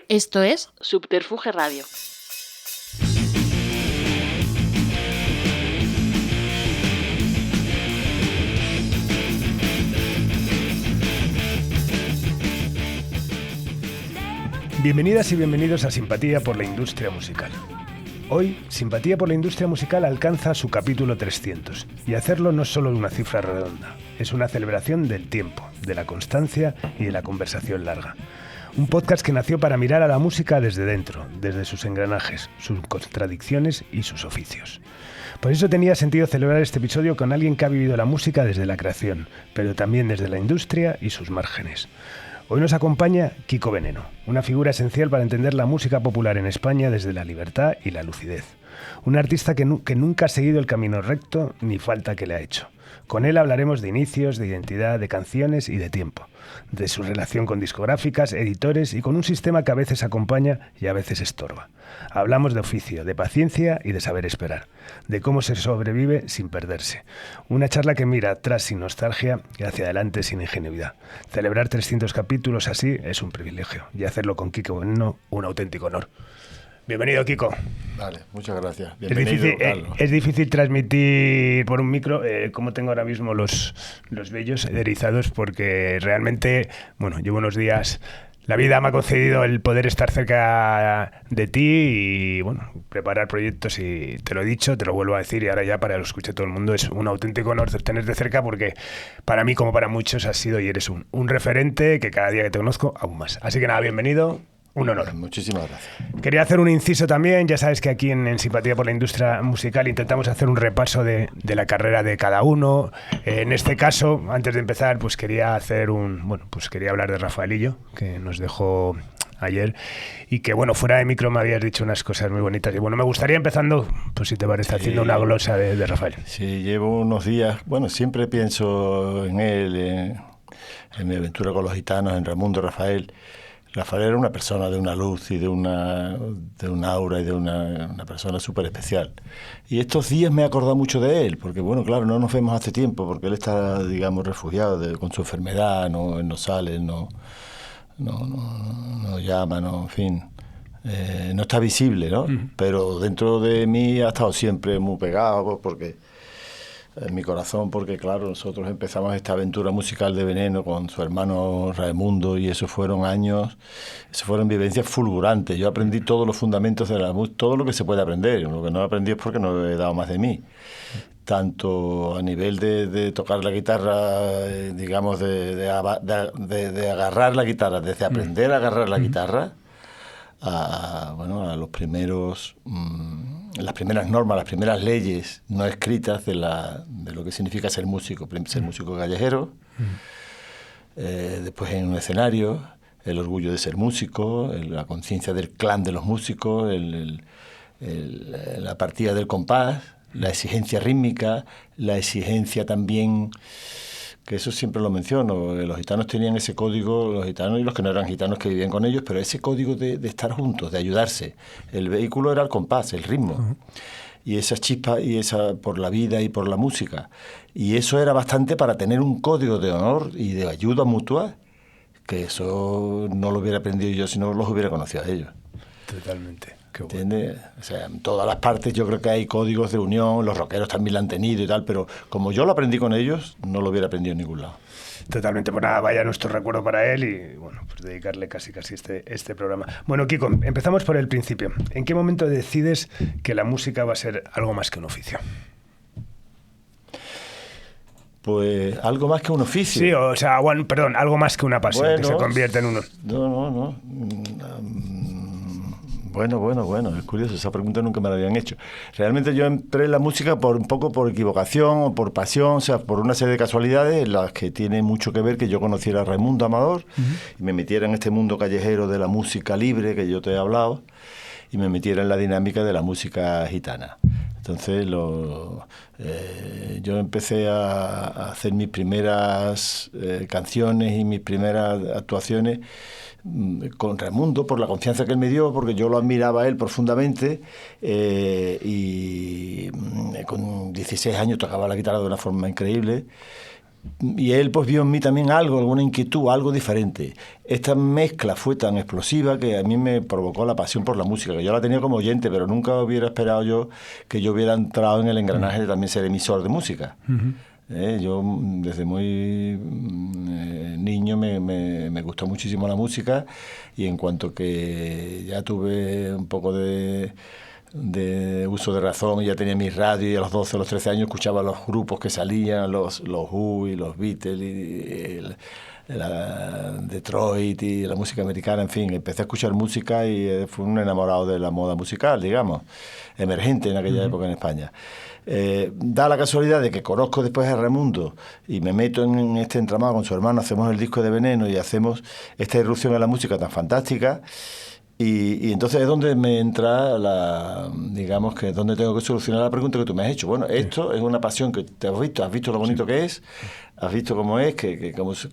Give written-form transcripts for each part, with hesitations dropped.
Esto es Subterfuge Radio. Bienvenidas y bienvenidos a Simpatía por la Industria Musical. Hoy, Simpatía por la Industria Musical alcanza su capítulo 300, y hacerlo no es solo una cifra redonda, es una celebración del tiempo, de la constancia y de la conversación larga. Un podcast que nació para mirar a la música desde dentro, desde sus engranajes, sus contradicciones y sus oficios. Por eso tenía sentido celebrar este episodio con alguien que ha vivido la música desde la creación, pero también desde la industria y sus márgenes. Hoy nos acompaña Kiko Veneno, una figura esencial para entender la música popular en España desde la libertad y la lucidez. Un artista que nunca ha seguido el camino recto ni falta que le ha hecho. Con él hablaremos de inicios, de identidad, de canciones y de tiempo, de su relación con discográficas, editores y con un sistema que a veces acompaña y a veces estorba. Hablamos de oficio, de paciencia y de saber esperar, de cómo se sobrevive sin perderse. Una charla que mira atrás sin nostalgia y hacia adelante sin ingenuidad. Celebrar 300 capítulos así es un privilegio y hacerlo con Kiko Veneno un auténtico honor. Bienvenido, Kiko. Vale, muchas gracias. Bienvenido, Carlos. Es difícil transmitir por un micro cómo tengo ahora mismo los vellos erizados porque realmente, llevo unos días. La vida me ha concedido el poder estar cerca de ti y, preparar proyectos y te lo he dicho, te lo vuelvo a decir y ahora ya para que lo escuche todo el mundo es un auténtico honor tenerte cerca porque para mí, como para muchos, has sido y eres un referente que cada día que te conozco aún más. Así que nada, bienvenido. Un honor. Muchísimas gracias. Quería hacer un inciso también. Ya sabes que aquí en Simpatía por la Industria Musical intentamos hacer un repaso de la carrera de cada uno. En este caso, antes de empezar, quería hablar de Rafaelillo, que nos dejó ayer y que, fuera de micro me habías dicho unas cosas muy bonitas. Y me gustaría empezando, si te parece, haciendo una glosa de Rafael. Sí, llevo unos días, siempre pienso en él, en mi aventura con los gitanos, en Raimundo Rafael. Rafael era una persona de una luz y de un aura y de una persona súper especial. Y estos días me he acordado mucho de él, porque claro, no nos vemos hace tiempo, porque él está, refugiado con su enfermedad, él no sale, no llama, en fin. No está visible, ¿no? Uh-huh. Pero dentro de mí ha estado siempre muy pegado, porque en mi corazón, porque claro, nosotros empezamos esta aventura musical de Veneno con su hermano Raimundo y eso fueron vivencias fulgurantes. Yo aprendí todos los fundamentos de la música, todo lo que se puede aprender. Lo que no aprendí es porque no he dado más de mí. Tanto a nivel de tocar la guitarra, digamos, de agarrar la guitarra, desde aprender a agarrar la guitarra, a los primeros... las primeras normas, las primeras leyes no escritas de lo que significa ser músico callejero, después en un escenario, el orgullo de ser músico, la conciencia del clan de los músicos, la partida del compás, la exigencia rítmica, la exigencia también, que eso siempre lo menciono, los gitanos tenían ese código, los gitanos y los que no eran gitanos que vivían con ellos, pero ese código de estar juntos, de ayudarse. El vehículo era el compás, el ritmo. Uh-huh. Y esa chispa y esa por la vida y por la música. Y eso era bastante para tener un código de honor y de ayuda mutua, que eso no lo hubiera aprendido yo si no los hubiera conocido a ellos. Totalmente. ¿Entiendes? O sea, en todas las partes yo creo que hay códigos de unión, los rockeros también lo han tenido y tal, pero como yo lo aprendí con ellos, no lo hubiera aprendido en ningún lado. Totalmente, pues nada, vaya nuestro recuerdo para él y dedicarle casi este programa. Bueno, Kiko, empezamos por el principio. ¿En qué momento decides que la música va a ser algo más que un oficio? Pues algo más que un oficio. Sí, algo más que una pasión que se convierte en uno. No. Bueno, es curioso, esa pregunta nunca me la habían hecho. Realmente yo entré en la música un poco por equivocación o por pasión, por una serie de casualidades en las que tiene mucho que ver que yo conociera a Raimundo Amador, uh-huh, y me metiera en este mundo callejero de la música libre que yo te he hablado y me metiera en la dinámica de la música gitana. Entonces yo empecé a hacer mis primeras canciones y mis primeras actuaciones con Raimundo, por la confianza que él me dio, porque yo lo admiraba a él profundamente, y con 16 años tocaba la guitarra de una forma increíble, Y él pues vio en mí también algo, alguna inquietud, algo diferente. Esta mezcla fue tan explosiva que a mí me provocó la pasión por la música, que yo la tenía como oyente, pero nunca hubiera esperado yo que yo hubiera entrado en el engranaje de también ser emisor de música. Yo desde muy niño me gustó muchísimo la música, y en cuanto que ya tuve un poco de uso de razón, y ya tenía mi radio, y a los 12 o los 13 años escuchaba los grupos que salían, los Who y los Beatles y la Detroit y la música americana, en fin, empecé a escuchar música y fui un enamorado de la moda musical, digamos, emergente en aquella época en España. Da la casualidad de que conozco después a Raimundo y me meto en este entramado con su hermano, hacemos el disco de Veneno y hacemos esta irrupción a la música tan fantástica. Y entonces es donde me entra digamos que es donde tengo que solucionar la pregunta que tú me has hecho. Bueno, esto es una pasión que te has visto lo bonito que es, has visto cómo es,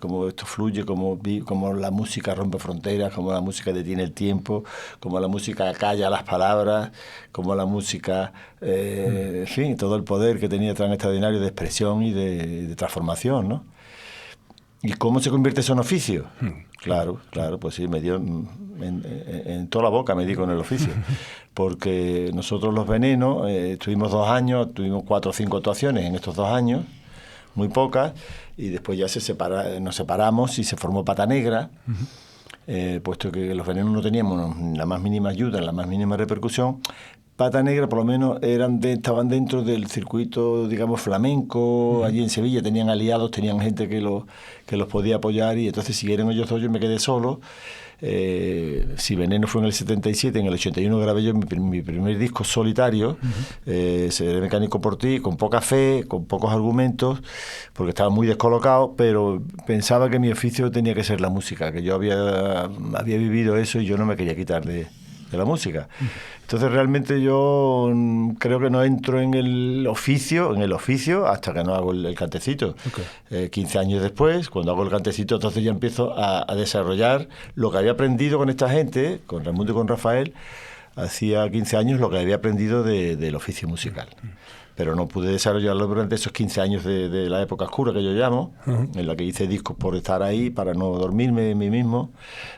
cómo esto fluye, cómo la música rompe fronteras, cómo la música detiene el tiempo, cómo la música calla las palabras, cómo la música, en fin, todo el poder que tenía tan extraordinario de expresión y de transformación, ¿no? ¿Y cómo se convierte eso en oficio? Claro, pues sí, me dio en toda la boca, me di con el oficio. Porque nosotros los Venenos estuvimos 2 años, tuvimos 4 o 5 actuaciones en estos 2 años, muy pocas, y después ya nos separamos y se formó Pata Negra, puesto que los Venenos no teníamos la más mínima ayuda, la más mínima repercusión. Pata Negra por lo menos estaban dentro del circuito, digamos, flamenco. Allí en Sevilla tenían aliados, tenían gente que los podía apoyar, y entonces siguieron ellos 2, yo me quedé solo. Si Veneno fue en el 77, en el 81 grabé yo mi primer disco solitario, Seré mecánico por ti, con poca fe, con pocos argumentos, porque estaba muy descolocado, pero pensaba que mi oficio tenía que ser la música, que yo había vivido eso y yo no me quería quitar de la música. Entonces realmente yo creo que no entro en el oficio hasta que no hago el cantecito. 15 años después, cuando hago el cantecito, entonces ya empiezo a desarrollar lo que había aprendido con esta gente, con Raimundo y con Rafael, hacía 15 años, lo que había aprendido del oficio musical. Pero no pude desarrollarlo durante esos 15 años de la época oscura que yo llamo, en la que hice discos por estar ahí, para no dormirme de mí mismo,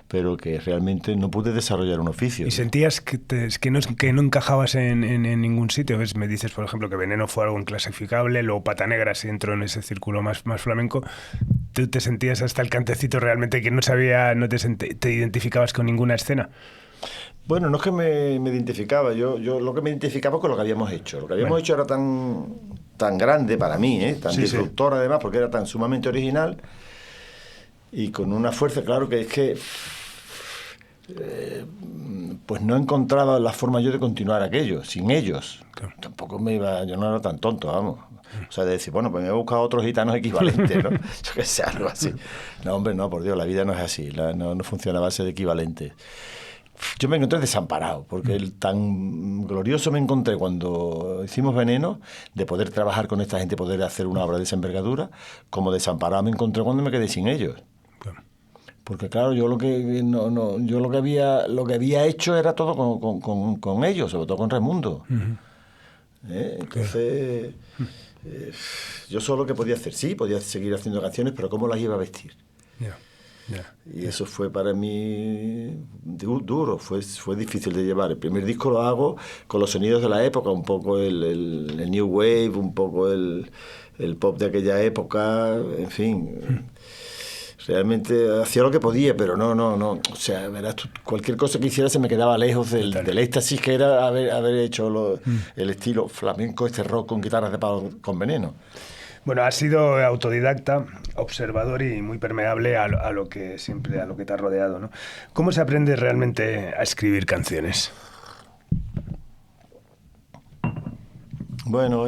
pero que realmente no pude desarrollar un oficio. ¿Y sentías que no encajabas en ningún sitio? ¿Ves? Me dices, por ejemplo, que Veneno fue algo inclasificable, luego Pata Negra sí entró en ese círculo más flamenco. ¿Tú te sentías hasta el cantecito realmente que no te identificabas con ninguna escena? Bueno, no es que me identificaba, yo lo que me identificaba con lo que habíamos hecho. Lo que habíamos hecho era tan grande para mí, tan disruptor además, porque era tan sumamente original y con una fuerza, claro, que es que pues no encontraba la forma yo de continuar aquello, sin ellos. Claro. Tampoco yo no era tan tonto, vamos. O sea, de decir, bueno, pues me he buscado otros gitanos equivalentes, ¿no? Yo que sé, algo así. No, hombre, no, por Dios, la vida no es así, no funciona a base de equivalentes. Yo me encontré desamparado, porque tan glorioso me encontré cuando hicimos Veneno, de poder trabajar con esta gente, poder hacer una obra de esa envergadura, como desamparado me encontré cuando me quedé sin ellos. Claro. Porque claro, yo lo que había hecho era todo con ellos, sobre todo con Raimundo. Entonces, yo solo que podía hacer, sí, podía seguir haciendo canciones, pero ¿cómo las iba a vestir? Y eso fue para mí duro, fue difícil de llevar. El primer disco lo hago con los sonidos de la época, un poco el New Wave, un poco el pop de aquella época, en fin. Realmente hacía lo que podía, pero no. O sea, verás, cualquier cosa que hiciera se me quedaba lejos del éxtasis que era haber hecho el estilo flamenco, este rock con guitarras de palo con Veneno. Bueno, has sido autodidacta, observador y muy permeable a lo que te ha rodeado, ¿no? ¿Cómo se aprende realmente a escribir canciones? Bueno,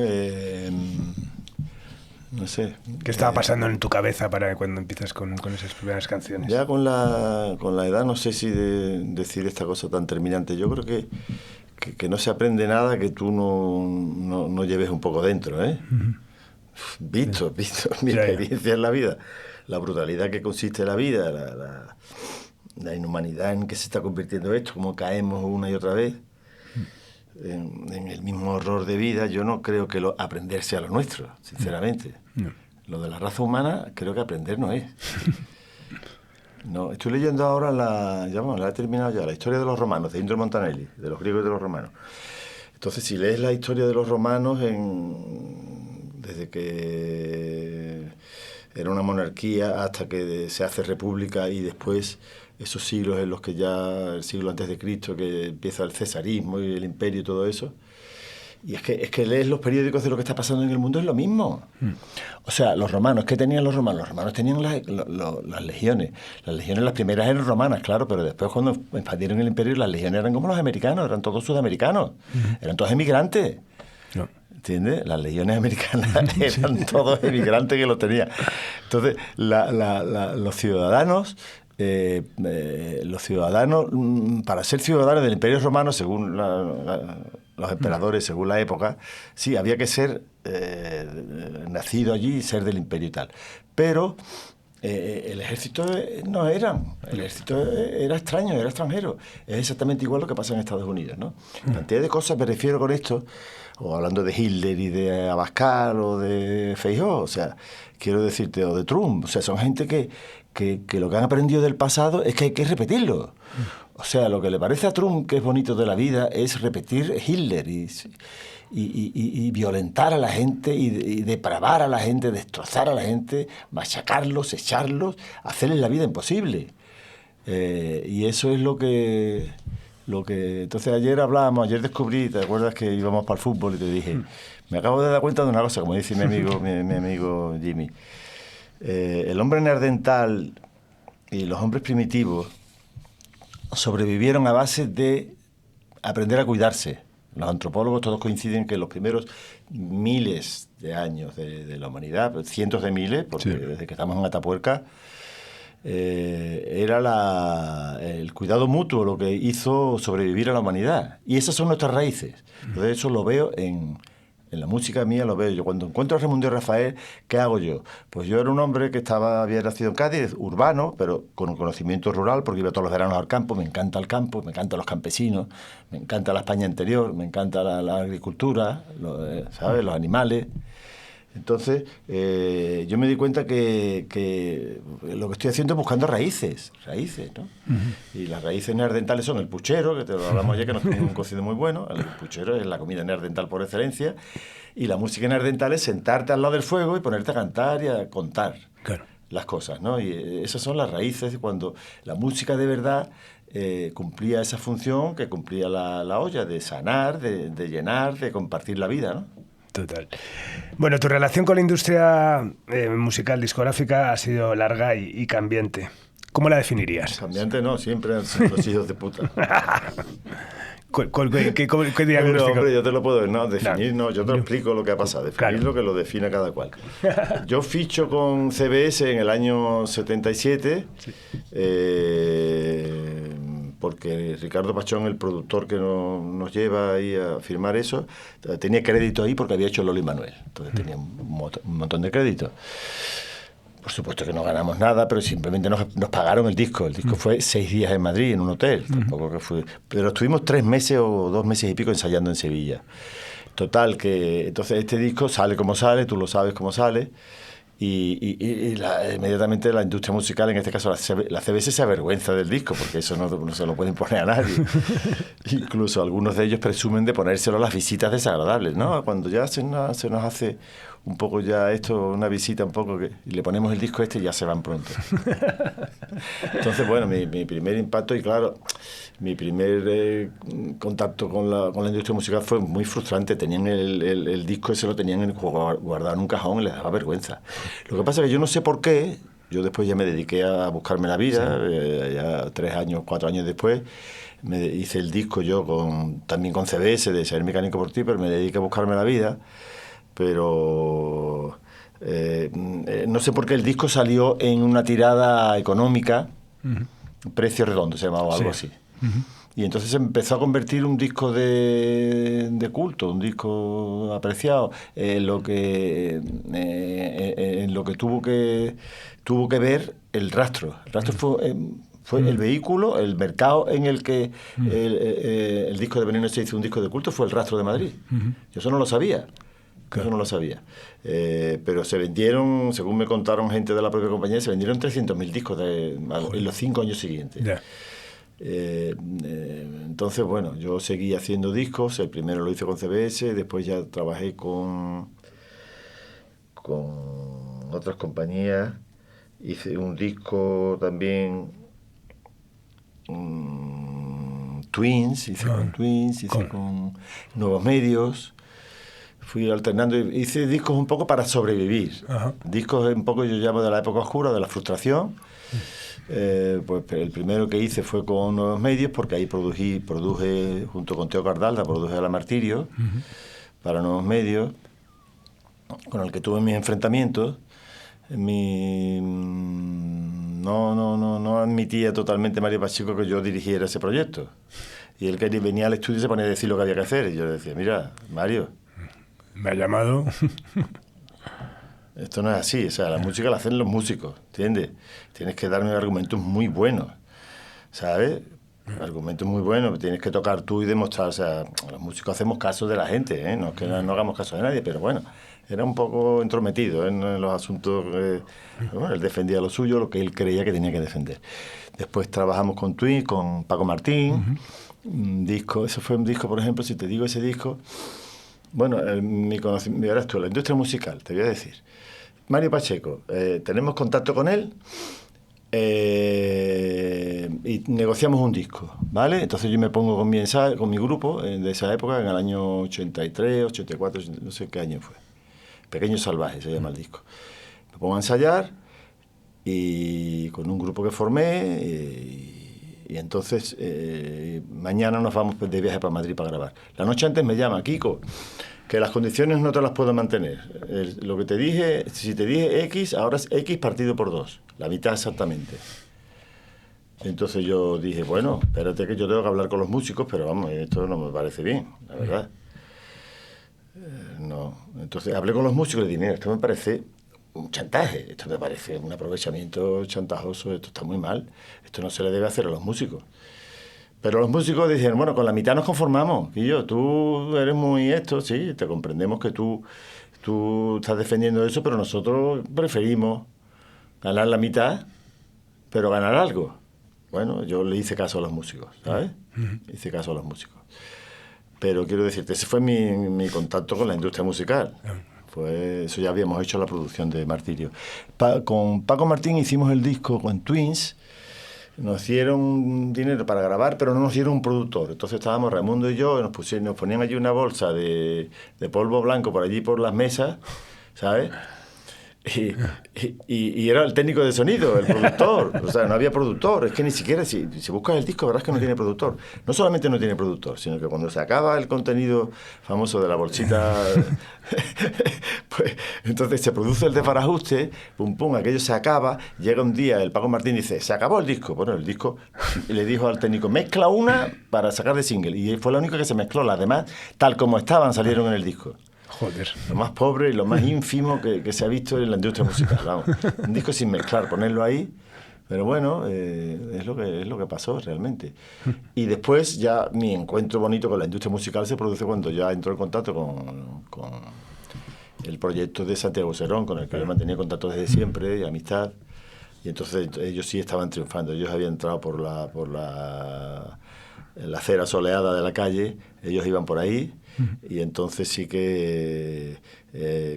no sé. ¿Qué estaba pasando en tu cabeza para cuando empiezas con esas primeras canciones? Ya con la edad no sé si decir esta cosa tan terminante. Yo creo que no se aprende nada que tú no lleves un poco dentro, ¿eh? Visto mi experiencia en la vida, la brutalidad que consiste la vida, la inhumanidad en que se está convirtiendo esto, cómo caemos una y otra vez en el mismo horror de vida. Yo no creo que aprender sea lo nuestro, sinceramente. No. Lo de la raza humana creo que aprender no es. No, estoy leyendo ahora la he terminado ya, la historia de los romanos, de Indro Montanelli, de los griegos y de los romanos. Entonces, si lees la historia de los romanos desde que era una monarquía hasta que se hace república y después esos siglos en los que ya, el siglo antes de Cristo, que empieza el cesarismo y el imperio y todo eso. Y es que lees los periódicos de lo que está pasando en el mundo, es lo mismo. O sea, los romanos, ¿qué tenían los romanos? Los romanos tenían las legiones. Las legiones, las primeras eran romanas, claro, pero después cuando expandieron el imperio, las legiones eran como los americanos, eran todos sudamericanos, eran todos emigrantes. No. ¿Entiendes? Las legiones americanas eran todos emigrantes que los tenían. Entonces, los ciudadanos... para ser ciudadanos del Imperio Romano, según los emperadores, según la época, sí, había que ser nacido allí y ser del imperio y tal. Pero el ejército no era. El ejército era extraño, era extranjero. Es exactamente igual lo que pasa en Estados Unidos, ¿no? Cantidad de cosas me refiero con esto, o hablando de Hitler y de Abascal o de Feijóo, o sea, quiero decirte, o de Trump, o sea, son gente que lo que han aprendido del pasado es que hay que repetirlo. O sea, lo que le parece a Trump que es bonito de la vida es repetir Hitler y violentar a la gente y depravar a la gente, destrozar a la gente, machacarlos, echarlos, hacerles la vida imposible. Y eso es lo que... Entonces ayer descubrí, ¿te acuerdas que íbamos para el fútbol y te dije, me acabo de dar cuenta de una cosa, como dice mi amigo Jimmy. El hombre neandertal y los hombres primitivos sobrevivieron a base de aprender a cuidarse. Los antropólogos todos coinciden que los primeros miles de años de la humanidad, cientos de miles, porque desde que estamos en Atapuerca, era el cuidado mutuo lo que hizo sobrevivir a la humanidad. Y esas son nuestras raíces. Entonces eso lo veo en la música mía, lo veo yo. Cuando encuentro a Raimundo y Rafael, ¿qué hago yo? Pues yo era un hombre que había nacido en Cádiz, urbano, pero con un conocimiento rural, porque iba todos los veranos al campo. Me encanta el campo, me encantan los campesinos, me encanta la España interior, me encanta la agricultura, ¿sabes? Los animales. Entonces, yo me di cuenta que lo que estoy haciendo es buscando raíces, ¿no? Y las raíces neandertales son el puchero, que te lo hablamos ayer, que nos tiene un cocido muy bueno. El puchero es la comida neandertal por excelencia. Y la música neandertal es sentarte al lado del fuego y ponerte a cantar y a contar las cosas, ¿no? Y esas son las raíces cuando la música de verdad cumplía esa función que cumplía la olla, de sanar, de llenar, de compartir la vida, ¿no? Total. Bueno, tu relación con la industria musical discográfica ha sido larga y cambiante. ¿Cómo la definirías? Cambiante no, siempre han sido los hijos de puta. ¿Qué diagnóstico? Pero, hombre, yo te lo puedo definir, no, yo te lo explico lo que ha pasado, definir lo que lo define cada cual. Yo ficho con CBS en el año 77, porque Ricardo Pachón, el productor que nos lleva ahí a firmar eso, tenía crédito ahí porque había hecho Lolo y Manuel. Entonces tenía un montón de crédito. Por supuesto que no ganamos nada, pero simplemente nos pagaron el disco. El disco fue 6 días en Madrid, en un hotel. Tampoco que fue... Pero estuvimos 3 meses o 2 meses y pico ensayando en Sevilla. Total, que entonces este disco sale como sale, tú lo sabes cómo sale. Inmediatamente la industria musical, en este caso la CBS, se avergüenza del disco, porque eso no se lo pueden poner a nadie. Incluso algunos de ellos presumen de ponérselo a las visitas desagradables, ¿no? Cuando ya se nos hace un poco ya esto, una visita un poco, y le ponemos el disco y ya se van pronto. Entonces, bueno, mi primer impacto, y claro, mi primer contacto con la industria musical fue muy frustrante. Tenían el disco ese, lo tenían guardado en un cajón y les daba vergüenza. Lo que pasa es que yo no sé por qué, yo después ya me dediqué a buscarme la vida, ya 3 años, 4 años después, me hice el disco yo también con CBS, de Ser Mecánico por Ti, pero me dediqué a buscarme la vida, pero no sé por qué el disco salió en una tirada económica, Precio Redondo se llamaba, algo así. Y entonces se empezó a convertir un disco de culto, un disco apreciado, en lo que tuvo que ver el rastro. El rastro fue el vehículo, el mercado en el que el disco de Veneno se hizo un disco de culto, fue el Rastro de Madrid. Yo eso no lo sabía. Claro. Eso no lo sabía. Pero se vendieron, según me contaron gente de la propia compañía, se vendieron 300.000 discos en los 5 años siguientes. Ya. Entonces, bueno, yo seguí haciendo discos. El primero lo hice con CBS, después ya trabajé con otras compañías. Hice un disco también, Twins, hice con Nuevos Medios. Fui alternando, hice discos un poco para sobrevivir. Ajá. Discos un poco yo llamo de la época oscura, de la frustración. Pues el primero que hice fue con Nuevos Medios, porque ahí produje junto con Teo Cardalda, produje a La Martirio para Nuevos Medios, con el que tuve mis enfrentamientos. No admitía totalmente Mario Pacheco que yo dirigiera ese proyecto. Y él que venía al estudio y se ponía a decir lo que había que hacer. Y yo le decía, mira, Mario, Me ha llamado. esto no es así. O sea, la música la hacen los músicos, ¿entiendes? Tienes que darme argumentos muy buenos, ¿sabes? Argumentos muy buenos, tienes que tocar tú y demostrar. O sea, los músicos hacemos caso de la gente, ¿eh? No es que no hagamos caso de nadie, pero bueno, era un poco entrometido en los asuntos. Bueno, él defendía lo suyo, lo que él creía que tenía que defender. Después trabajamos con Twins, con Paco Martín, un disco. Ese fue un disco, por ejemplo, si te digo ese disco. Bueno, mi conocimiento, verás tú, la industria musical, te voy a decir. Mario Pacheco, tenemos contacto con él y negociamos un disco, ¿vale? Entonces yo me pongo con mi grupo de esa época, en el año 83, 84, no sé qué año fue. Pequeños Salvajes se llama el disco. Me pongo a ensayar y con un grupo que formé y entonces mañana nos vamos de viaje para Madrid para grabar. La noche antes me llama, Kiko, que las condiciones no te las puedo mantener. Lo que te dije, si te dije X, ahora es X partido por 2, la mitad exactamente. Entonces yo dije, bueno, espérate que yo tengo que hablar con los músicos, pero vamos, esto no me parece bien, la verdad. No. Entonces hablé con los músicos y le dije, esto me parece un chantaje, esto me parece un aprovechamiento chantajoso, esto está muy mal, esto no se le debe hacer a los músicos. Pero los músicos decían, bueno, con la mitad nos conformamos, y tú eres muy esto, sí, te comprendemos que tú estás defendiendo eso, pero nosotros preferimos ganar la mitad, pero ganar algo. Bueno, yo le hice caso a los músicos, ¿sabes? Hice caso a los músicos. Pero quiero decirte, ese fue mi contacto con la industria musical. Eso ya habíamos hecho la producción de Martirio. Con Paco Martín hicimos el disco con Twins. Nos dieron dinero para grabar, pero no nos dieron un productor. Entonces estábamos Raimundo y yo, nos ponían allí una bolsa de polvo blanco por allí por las mesas, ¿sabes? Y era el técnico de sonido, el productor. O sea, no había productor. Es que ni siquiera, si buscas el disco, verás que no tiene productor. No solamente no tiene productor, sino que cuando se acaba el contenido famoso de la bolsita, pues entonces se produce el desbarajuste, pum, pum, aquello se acaba. Llega un día, el Paco Martín dice, se acabó el disco. Bueno, el disco, y le dijo al técnico, mezcla una para sacar de single. Y fue la única que se mezcló. Las demás, tal como estaban, salieron en el disco. Joder. Lo más pobre y lo más ínfimo que se ha visto en la industria musical. Vamos. Un disco sin mezclar, ponerlo ahí. Pero bueno, es lo que pasó realmente. Y después ya mi encuentro bonito con la industria musical se produce cuando ya entró en contacto con el proyecto de Santiago Serón, con el que yo mantenía contacto desde siempre, y amistad. Y entonces ellos sí estaban triunfando. Ellos habían entrado por la acera soleada de la calle, ellos iban por ahí. Y entonces sí que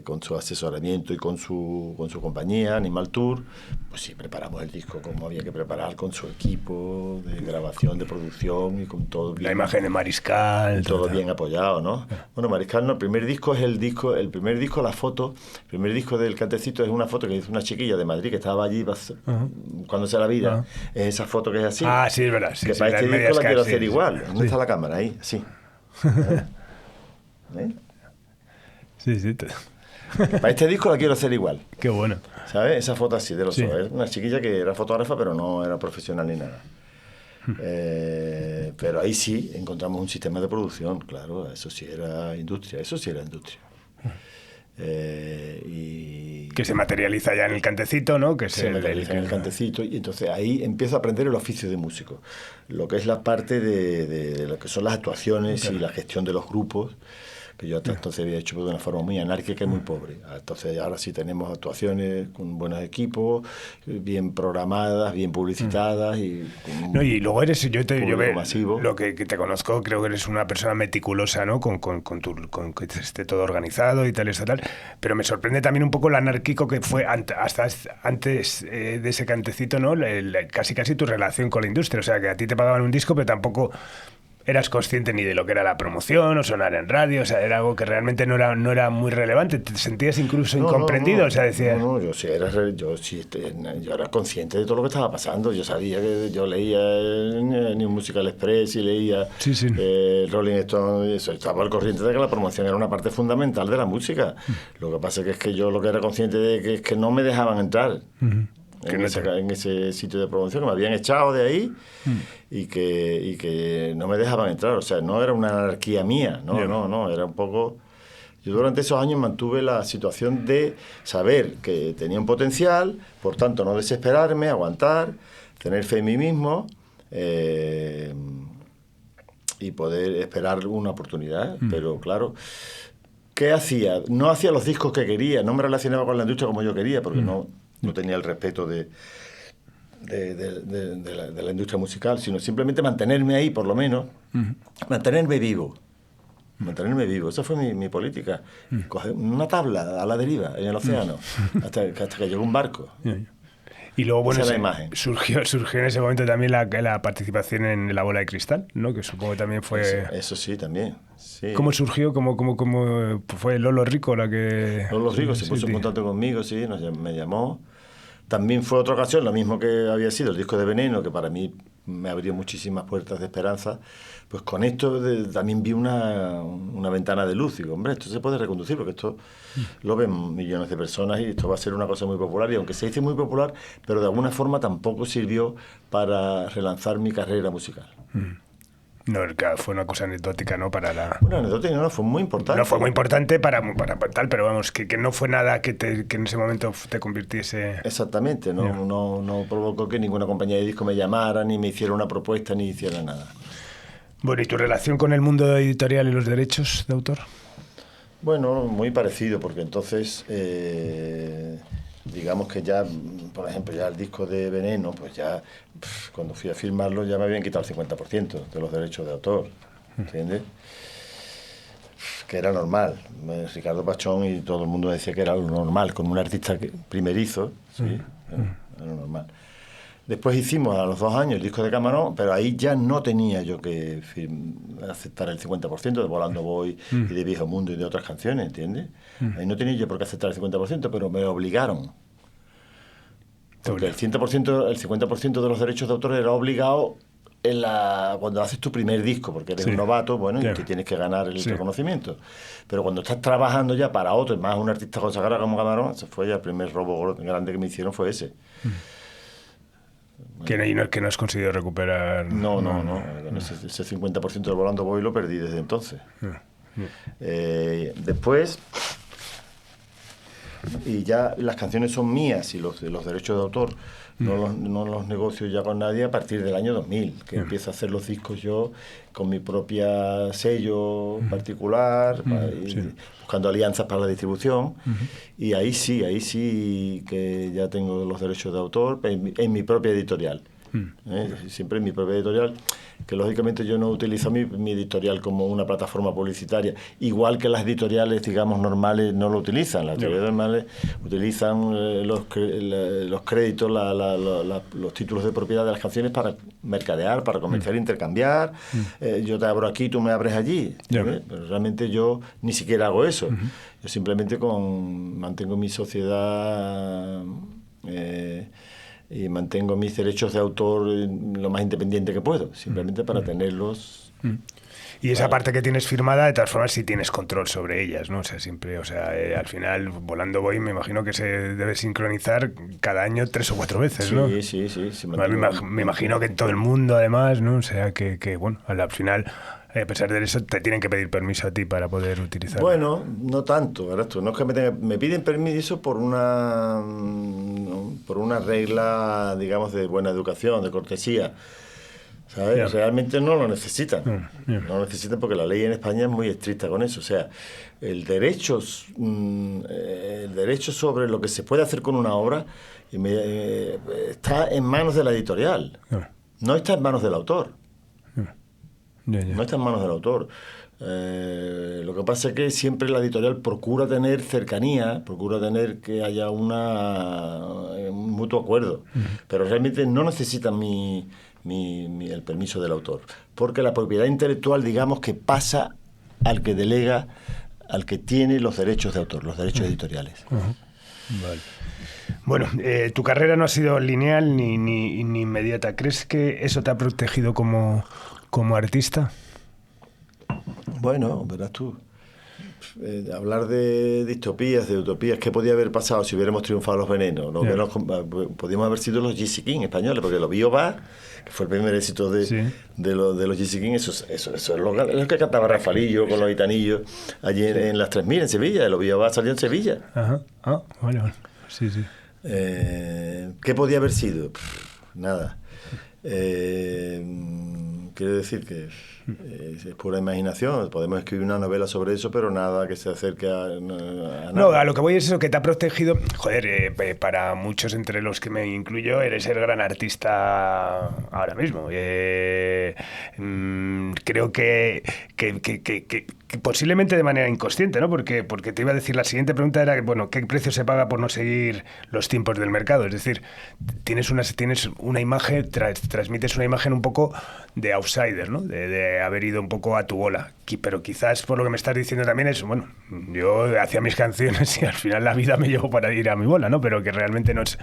con su asesoramiento y con su compañía, Animal Tour, pues sí, preparamos el disco como había que preparar, con su equipo de grabación, de producción y con todo bien. La imagen de Mariscal. Todo bien apoyado, ¿no? Bueno, Mariscal no, el primer disco, la foto, el primer disco del Cantecito es una foto que hizo una chiquilla de Madrid que estaba allí cuando se la vida. Es esa foto que es así. Ah, sí, es verdad. Sí, que sí, para este disco la quiero hacer igual. Sí. ¿Dónde está la cámara? Ahí, así. ¿Eh? Sí. Para este disco la quiero hacer igual. Qué bueno. ¿Sabes? Esa foto así de los ojos. Sí. Es una chiquilla que era fotógrafa, pero no era profesional ni nada. Pero ahí sí encontramos un sistema de producción, claro. Eso sí era industria. Y que se materializa ya en el Cantecito, ¿no? Que se materializa en el Cantecito, y entonces ahí empiezo a aprender el oficio de músico, lo que es la parte de lo que son las actuaciones, claro, y la gestión de los grupos, que yo hasta entonces había hecho de una forma muy anárquica y muy pobre. Entonces ahora sí tenemos actuaciones con buenos equipos, bien programadas, bien publicitadas y no, y luego eres, yo masivo. Lo que te conozco, creo que eres una persona meticulosa, ¿no? Con que esté todo organizado y tal, pero me sorprende también un poco lo anárquico que fue hasta antes de ese cantecito, ¿no? Casi tu relación con la industria, o sea, que a ti te pagaban un disco, pero tampoco eras consciente ni de lo que era la promoción o sonar en radio, o sea, era algo que realmente no era muy relevante, te sentías incluso incomprendido, o sea, decías... No, yo era consciente de todo lo que estaba pasando, yo sabía que yo leía New Musical Express y leía Rolling Stone, y eso, estaba al corriente de que la promoción era una parte fundamental de la música. Lo que pasa es que yo lo que era consciente de que es que no me dejaban entrar. En ese sitio de promoción, que me habían echado de ahí y que no me dejaban entrar, o sea, no era una anarquía mía, no, era un poco... Yo durante esos años mantuve la situación de saber que tenía un potencial, por tanto no desesperarme, aguantar, tener fe en mí mismo y poder esperar una oportunidad, pero claro... ¿Qué hacía? No hacía los discos que quería, no me relacionaba con la industria como yo quería, porque no tenía el respeto de la industria musical, sino simplemente mantenerme ahí, por lo menos, mantenerme vivo. Esa fue mi política. Coger una tabla a la deriva en el océano, hasta que llegó un barco. Y luego, bueno, surgió en ese momento también la participación en La Bola de Cristal, ¿no? Que supongo que también fue... Eso sí, también. Sí. ¿Cómo surgió? ¿Cómo fue Lolo Rico la que...? Lolo Rico se puso en contacto conmigo, sí, me llamó. También fue otra ocasión, lo mismo que había sido el disco de Veneno, que para mí me abrió muchísimas puertas de esperanza. Pues con esto también vi una ventana de luz. Digo, hombre, esto se puede reconducir, porque esto lo ven millones de personas y esto va a ser una cosa muy popular. Y aunque se dice muy popular, pero de alguna forma tampoco sirvió para relanzar mi carrera musical. No, fue una cosa anecdótica, ¿no? Una anecdótica, no, fue muy importante. No fue muy importante para tal, pero vamos, que no fue nada que en ese momento te convirtiese... Exactamente, no provocó que ninguna compañía de disco me llamara, ni me hiciera una propuesta, ni hiciera nada. Bueno, ¿y tu relación con el mundo editorial y los derechos de autor? Bueno, muy parecido, porque entonces... digamos que ya, por ejemplo, ya el disco de Veneno, pues ya, cuando fui a firmarlo, ya me habían quitado el 50% de los derechos de autor, ¿entiendes? Que era normal. Ricardo Pachón y todo el mundo decía que era lo normal, con un artista primerizo, ¿sí? Era normal. Después hicimos a los 2 años el disco de Camarón, pero ahí ya no tenía yo que aceptar el 50% de Volando Voy y de Viejo Mundo y de otras canciones, ¿entiendes? Ahí no tenía yo por qué aceptar el 50%, pero me obligaron. Porque el 50% de los derechos de autor era obligado cuando haces tu primer disco, porque eres un novato, bueno, y te tienes que ganar el reconocimiento. Pero cuando estás trabajando ya para otro, y más un artista consagrado como Camarón, ese fue ya el primer robo grande que me hicieron, fue ese. Que no has conseguido recuperar... No. Ese 50% de Volando Voy lo perdí desde entonces. Después, y ya las canciones son mías y los derechos de autor no los negocio ya con nadie a partir del año 2000, que empiezo a hacer los discos yo con mi propia sello particular, buscando alianzas para la distribución, y ahí sí que ya tengo los derechos de autor en mi propia editorial. Siempre en mi propia editorial, que lógicamente yo no utilizo mi editorial como una plataforma publicitaria, igual que las editoriales, digamos, normales no lo utilizan. Las editoriales normales utilizan los créditos, los títulos de propiedad de las canciones para mercadear, para comerciar, intercambiar. Yo te abro aquí, tú me abres allí. Pero realmente yo ni siquiera hago eso. Yo simplemente mantengo mi sociedad... y mantengo mis derechos de autor lo más independiente que puedo, simplemente para tenerlos. Y esa parte que tienes firmada, de todas formas, sí tienes control sobre ellas, ¿no? O sea, siempre, al final, Volando Voy, me imagino que se debe sincronizar cada año 3 o 4 veces, ¿no? Sí. Me imagino que en todo el mundo, además, ¿no? O sea, que bueno, al final... A pesar de eso, te tienen que pedir permiso a ti para poder utilizarlo. Bueno, no tanto, ¿verdad? No es que me piden permiso por una regla, digamos, de buena educación, de cortesía. ¿sabes? Yeah. Realmente no lo necesitan. No lo necesitan porque la ley en España es muy estricta con eso. O sea, el derecho sobre lo que se puede hacer con una obra está en manos de la editorial. No está en manos del autor. No está en manos del autor. Lo que pasa es que siempre la editorial procura tener cercanía, procura tener que haya un mutuo acuerdo, pero realmente no necesitan el permiso del autor, porque la propiedad intelectual, digamos, que pasa al que delega, al que tiene los derechos de autor, los derechos editoriales. Vale. Bueno, tu carrera no ha sido lineal ni inmediata. ¿Crees que eso te ha protegido como artista? Bueno, verás tú. Hablar de distopías, de utopías, ¿qué podía haber pasado si hubiéramos triunfado los venenos? ¿No? Podíamos haber sido los Gypsy Kings españoles, porque los Biobá, que fue el primer éxito de los Gypsy Kings, eso es lo que cantaba Rafaelillo con los gitanillos allí en las 3000 en Sevilla. Los Biobá salió en Sevilla. Ajá. Ah, vale. Sí. ¿Qué podía haber sido? Nada. Quiero decir que es pura imaginación. Podemos escribir una novela sobre eso, pero nada que se acerque a nada. No, a lo que voy es eso, que te ha protegido. Joder, para muchos, entre los que me incluyo, eres el gran artista ahora mismo. Creo que posiblemente de manera inconsciente, ¿no? Porque te iba a decir, la siguiente pregunta era, bueno, ¿qué precio se paga por no seguir los tiempos del mercado? Es decir, tienes una imagen, transmites una imagen un poco de outsider, ¿no? De haber ido un poco a tu bola. Pero quizás por lo que me estás diciendo también es, bueno, yo hacía mis canciones y al final la vida me llevó para ir a mi bola, ¿no? Pero que realmente no es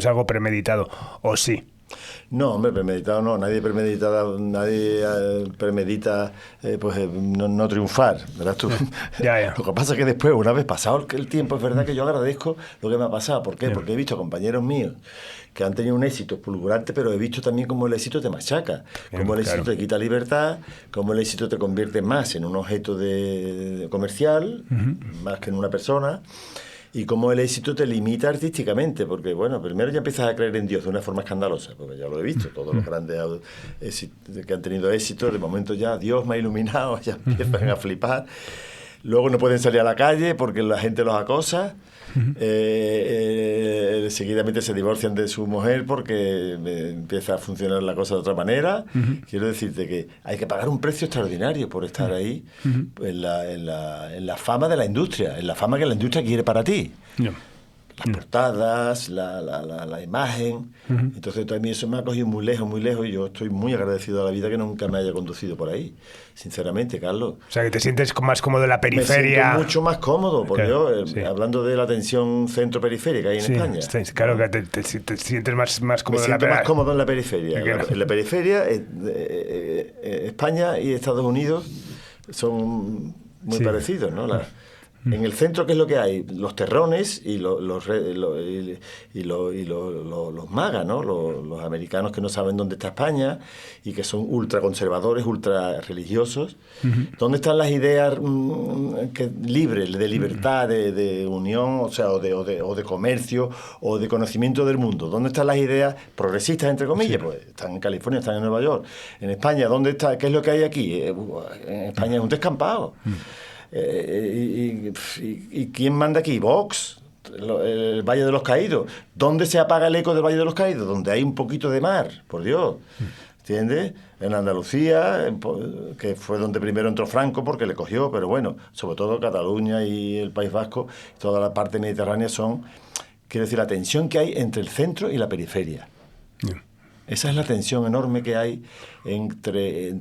algo premeditado, ¿o sí? No, hombre, premeditado no. Nadie premedita no triunfar, ¿verdad tú? Ya. Lo que pasa es que después, una vez pasado el tiempo, es verdad que yo agradezco lo que me ha pasado. ¿Por qué? Porque he visto compañeros míos que han tenido un éxito fulgurante, pero he visto también cómo el éxito te machaca, cómo el éxito te quita libertad, cómo el éxito te convierte más en un objeto comercial, más que en una persona. Y cómo el éxito te limita artísticamente, porque, bueno, primero ya empiezas a creer en Dios de una forma escandalosa, porque ya lo he visto, todos los grandes que han tenido éxito, de momento ya Dios me ha iluminado, ya empiezan a flipar. Luego no pueden salir a la calle porque la gente los acosa. Seguidamente se divorcian de su mujer porque empieza a funcionar la cosa de otra manera. Quiero decirte que hay que pagar un precio extraordinario por estar ahí en la fama de la industria, en la fama que la industria quiere para ti. Las portadas, la imagen. Entonces también eso me ha cogido muy lejos, y yo estoy muy agradecido a la vida que nunca me haya conducido por ahí, sinceramente, Carlos. O sea, que te sientes más cómodo en la periferia. Me siento mucho más cómodo, porque hablando de la tensión centro-periferia que hay en España. Claro, que te sientes más cómodo en la periferia. Me siento más cómodo en la periferia. En la periferia, España y Estados Unidos son muy parecidos, ¿no? En el centro, ¿qué es lo que hay? Los terrones y los magas, ¿no? Los americanos que no saben dónde está España y que son ultraconservadores, ultra religiosos. ¿Dónde están las ideas libres, de libertad, de unión, o sea, o de comercio, o de conocimiento del mundo? ¿Dónde están las ideas progresistas, entre comillas? Pues están en California, están en Nueva York. En España, ¿dónde está? ¿Qué es lo que hay aquí? En España es un descampado. ¿Y quién manda aquí? Vox, el Valle de los Caídos. ¿Dónde se apaga el eco del Valle de los Caídos? Donde hay un poquito de mar, por Dios. ¿Entiendes? En Andalucía, que fue donde primero entró Franco porque le cogió, pero bueno, sobre todo Cataluña y el País Vasco, toda la parte mediterránea quiero decir, la tensión que hay entre el centro y la periferia. Esa es la tensión enorme que hay entre el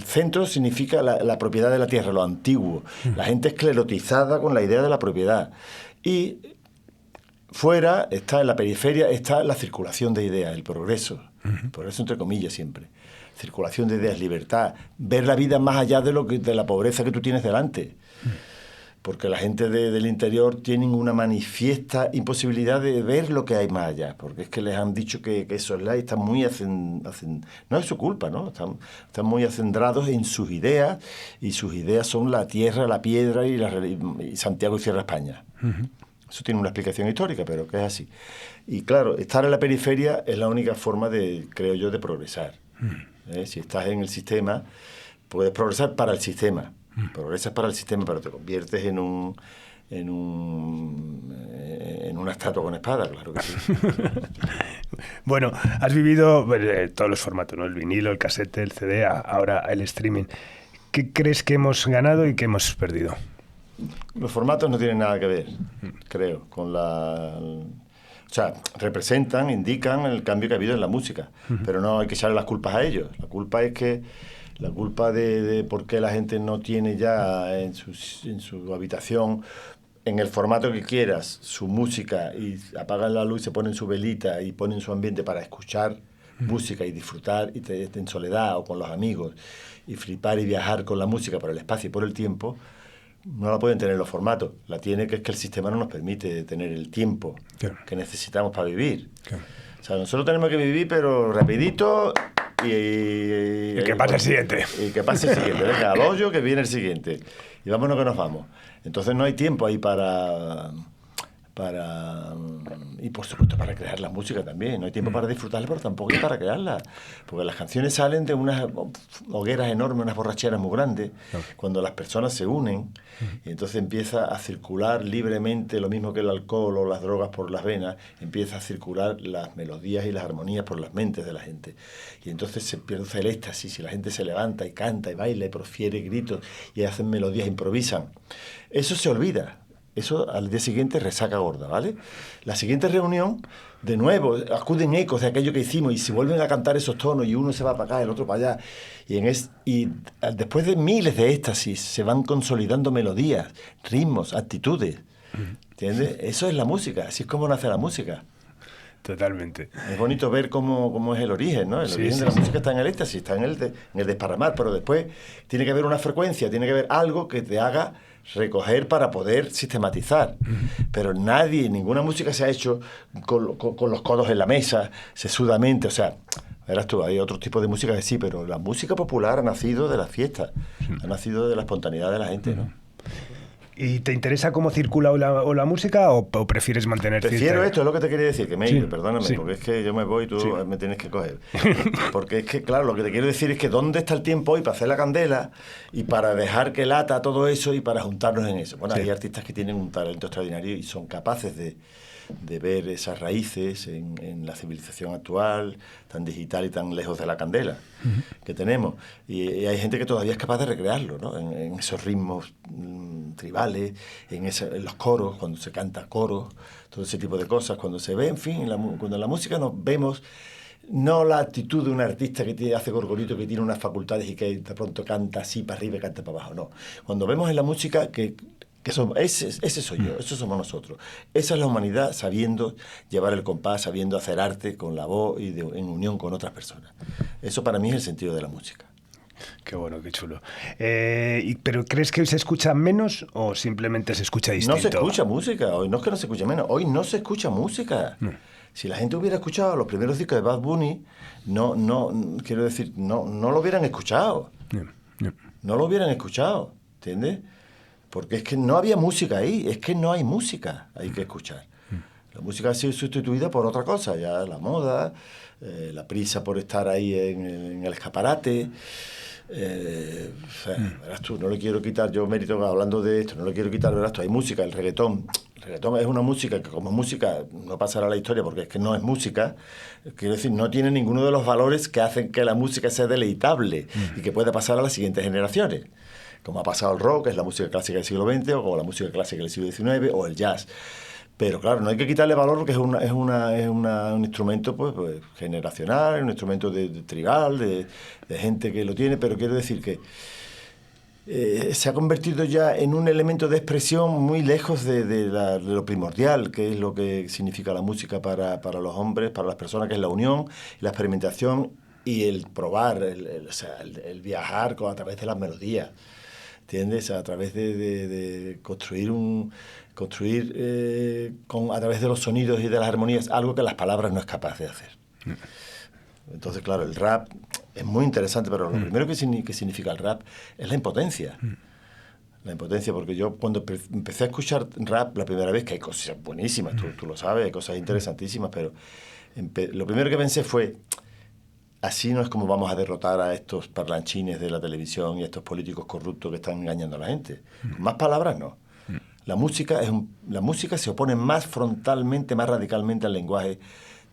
centro significa la propiedad de la tierra, lo antiguo, la gente esclerotizada con la idea de la propiedad. Y fuera, en la periferia, está la circulación de ideas, el progreso, progreso entre comillas siempre. Circulación de ideas, libertad, ver la vida más allá de la pobreza que tú tienes delante. Porque la gente del interior tiene una manifiesta imposibilidad de ver lo que hay más allá, porque es que les han dicho que eso es la y están muy no es su culpa, ¿no? Están muy acendrados en sus ideas, y sus ideas son la tierra, la piedra y Santiago y Cierra España. Eso tiene una explicación histórica, pero que es así. Y claro, estar en la periferia es la única forma creo yo, de progresar. Si estás en el sistema, puedes progresar para el sistema. Progresas para el sistema, pero te conviertes en una estatua con espada, claro que sí. Bueno, has vivido todos los formatos, ¿no? El vinilo, el casete, el CD, ahora el streaming. ¿Qué crees que hemos ganado y qué hemos perdido? Los formatos no tienen nada que ver, creo, con o sea, representan, indican el cambio que ha habido en la música, pero no hay que echarle las culpas a ellos. La culpa de por qué la gente no tiene ya en su habitación, en el formato que quieras, su música, y apagan la luz, se ponen su velita y ponen su ambiente para escuchar música y disfrutar en soledad o con los amigos y flipar y viajar con la música por el espacio y por el tiempo. No la pueden tener los formatos. La tiene que es que el sistema no nos permite tener el tiempo que necesitamos para vivir. O sea, nosotros tenemos que vivir, pero rapidito y que pase el siguiente. Y que pase el siguiente. Venga, al hoyo que viene el siguiente. Y vámonos que nos vamos. Entonces no hay tiempo ahí para y por supuesto para crear la música también. No hay tiempo para disfrutarla, pero tampoco hay para crearla, porque las canciones salen de unas hogueras enormes, unas borracheras muy grandes, cuando las personas se unen y entonces empieza a circular libremente, lo mismo que el alcohol o las drogas por las venas, empieza a circular las melodías y las armonías por las mentes de la gente, y entonces se pierde el éxtasis y la gente se levanta y canta y baila y profiere gritos y hacen melodías, improvisan. Eso se olvida. Eso al día siguiente resaca gorda, ¿vale? La siguiente reunión, de nuevo, acuden ecos de aquello que hicimos y se vuelven a cantar esos tonos y uno se va para acá, el otro para allá. Y después de miles de éxtasis se van consolidando melodías, ritmos, actitudes. ¿Entiendes? Eso es la música, así es como nace la música. Totalmente. Es bonito ver cómo es el origen, ¿no? El origen de la música está en el éxtasis, está en el desparramar, pero después tiene que haber una frecuencia, tiene que haber algo que te haga recoger para poder sistematizar. Pero ninguna música se ha hecho con los codos en la mesa, sesudamente, o sea, verás tú, hay otro tipo de música que sí, pero la música popular ha nacido de las fiestas, ha nacido de la espontaneidad de la gente, ¿no? ¿Y te interesa cómo circula o la música o prefieres mantener Prefiero esto, es lo que te quería decir, que me he ido, perdóname, porque es que yo me voy y tú me tienes que coger. Porque es que, claro, lo que te quiero decir es que ¿dónde está el tiempo hoy para hacer la candela y para dejar que lata todo eso y para juntarnos en eso? Bueno, hay artistas que tienen un talento extraordinario y son capaces de ver esas raíces en la civilización actual, tan digital y tan lejos de la candela que tenemos. Y hay gente que todavía es capaz de recrearlo, ¿no? En esos ritmos tribales, en los coros, cuando se canta coros, todo ese tipo de cosas, cuando se ve, en fin, cuando en la música nos vemos, no la actitud de un artista que hace gorgorito, que tiene unas facultades y que de pronto canta así para arriba y canta para abajo, no. Cuando vemos en la música ese soy yo, eso somos nosotros. Esa es la humanidad sabiendo llevar el compás, sabiendo hacer arte con la voz y en unión con otras personas. Eso para mí es el sentido de la música. Qué bueno, qué chulo. ¿Pero crees que hoy se escucha menos o simplemente se escucha distinto? No se escucha música, hoy no es que no se escuche menos, hoy no se escucha música. Si la gente hubiera escuchado los primeros discos de Bad Bunny, quiero decir, no lo hubieran escuchado. No lo hubieran escuchado, ¿entiendes? Porque es que no había música ahí, es que no hay música, hay que escuchar. La música ha sido sustituida por otra cosa, ya la moda, la prisa por estar ahí en el escaparate. Verás tú, no le quiero quitar yo mérito hablando de esto, no le quiero quitar, verás tú, hay música, el reggaetón. El reggaetón es una música que como música no pasará a la historia porque es que no es música, quiero decir, no tiene ninguno de los valores que hacen que la música sea deleitable y que pueda pasar a las siguientes generaciones. Como ha pasado el rock, que es la música clásica del siglo XX, o como la música clásica del siglo XIX, o el jazz. Pero claro, no hay que quitarle valor porque es un instrumento pues generacional, un instrumento de tribal, de gente que lo tiene, pero quiero decir que se ha convertido ya en un elemento de expresión muy lejos de lo primordial, que es lo que significa la música para los hombres, para las personas, que es la unión, la experimentación y el probar, el viajar a través de las melodías. ¿Entiendes? A través de construir a través de los sonidos y de las armonías algo que las palabras no es capaz de hacer. Entonces, claro, el rap es muy interesante, pero lo primero que significa el rap es la impotencia. La impotencia, porque yo cuando empecé a escuchar rap la primera vez, que hay cosas buenísimas, tú lo sabes, hay cosas interesantísimas, pero lo primero que pensé fue, así no es como vamos a derrotar a estos parlanchines de la televisión y a estos políticos corruptos que están engañando a la gente. Con más palabras, no. La música se opone más frontalmente, más radicalmente al lenguaje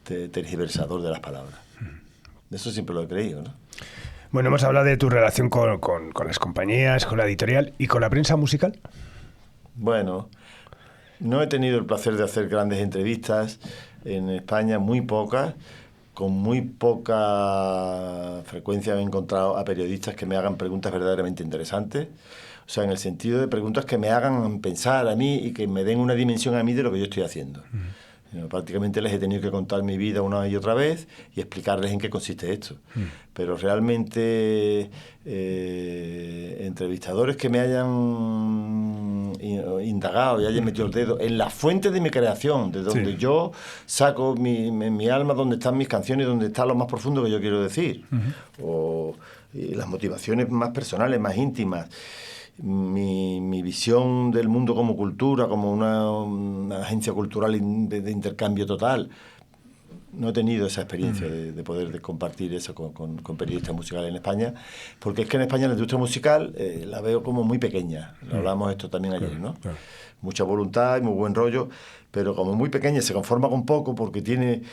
tergiversador de las palabras. Eso siempre lo he creído, ¿no? Bueno, hemos hablado de tu relación con las compañías, con la editorial y con la prensa musical. Bueno, no he tenido el placer de hacer grandes entrevistas en España, muy pocas. Con muy poca frecuencia he encontrado a periodistas que me hagan preguntas verdaderamente interesantes. O sea, en el sentido de preguntas que me hagan pensar a mí y que me den una dimensión a mí de lo que yo estoy haciendo. Prácticamente les he tenido que contar mi vida una y otra vez y explicarles en qué consiste esto. Pero realmente entrevistadores que me hayan indagado y hayan metido el dedo en la fuente de mi creación, de donde yo saco mi alma, donde están mis canciones, donde está lo más profundo que yo quiero decir, o las motivaciones más personales, más íntimas. Mi visión del mundo como cultura, como una agencia cultural de intercambio total. No he tenido esa experiencia de poder compartir eso con periodistas musicales en España, porque es que en España la industria musical la veo como muy pequeña. Hablamos esto también ayer, ¿no? Claro. Mucha voluntad y muy buen rollo, pero como muy pequeña, se conforma con poco porque tiene...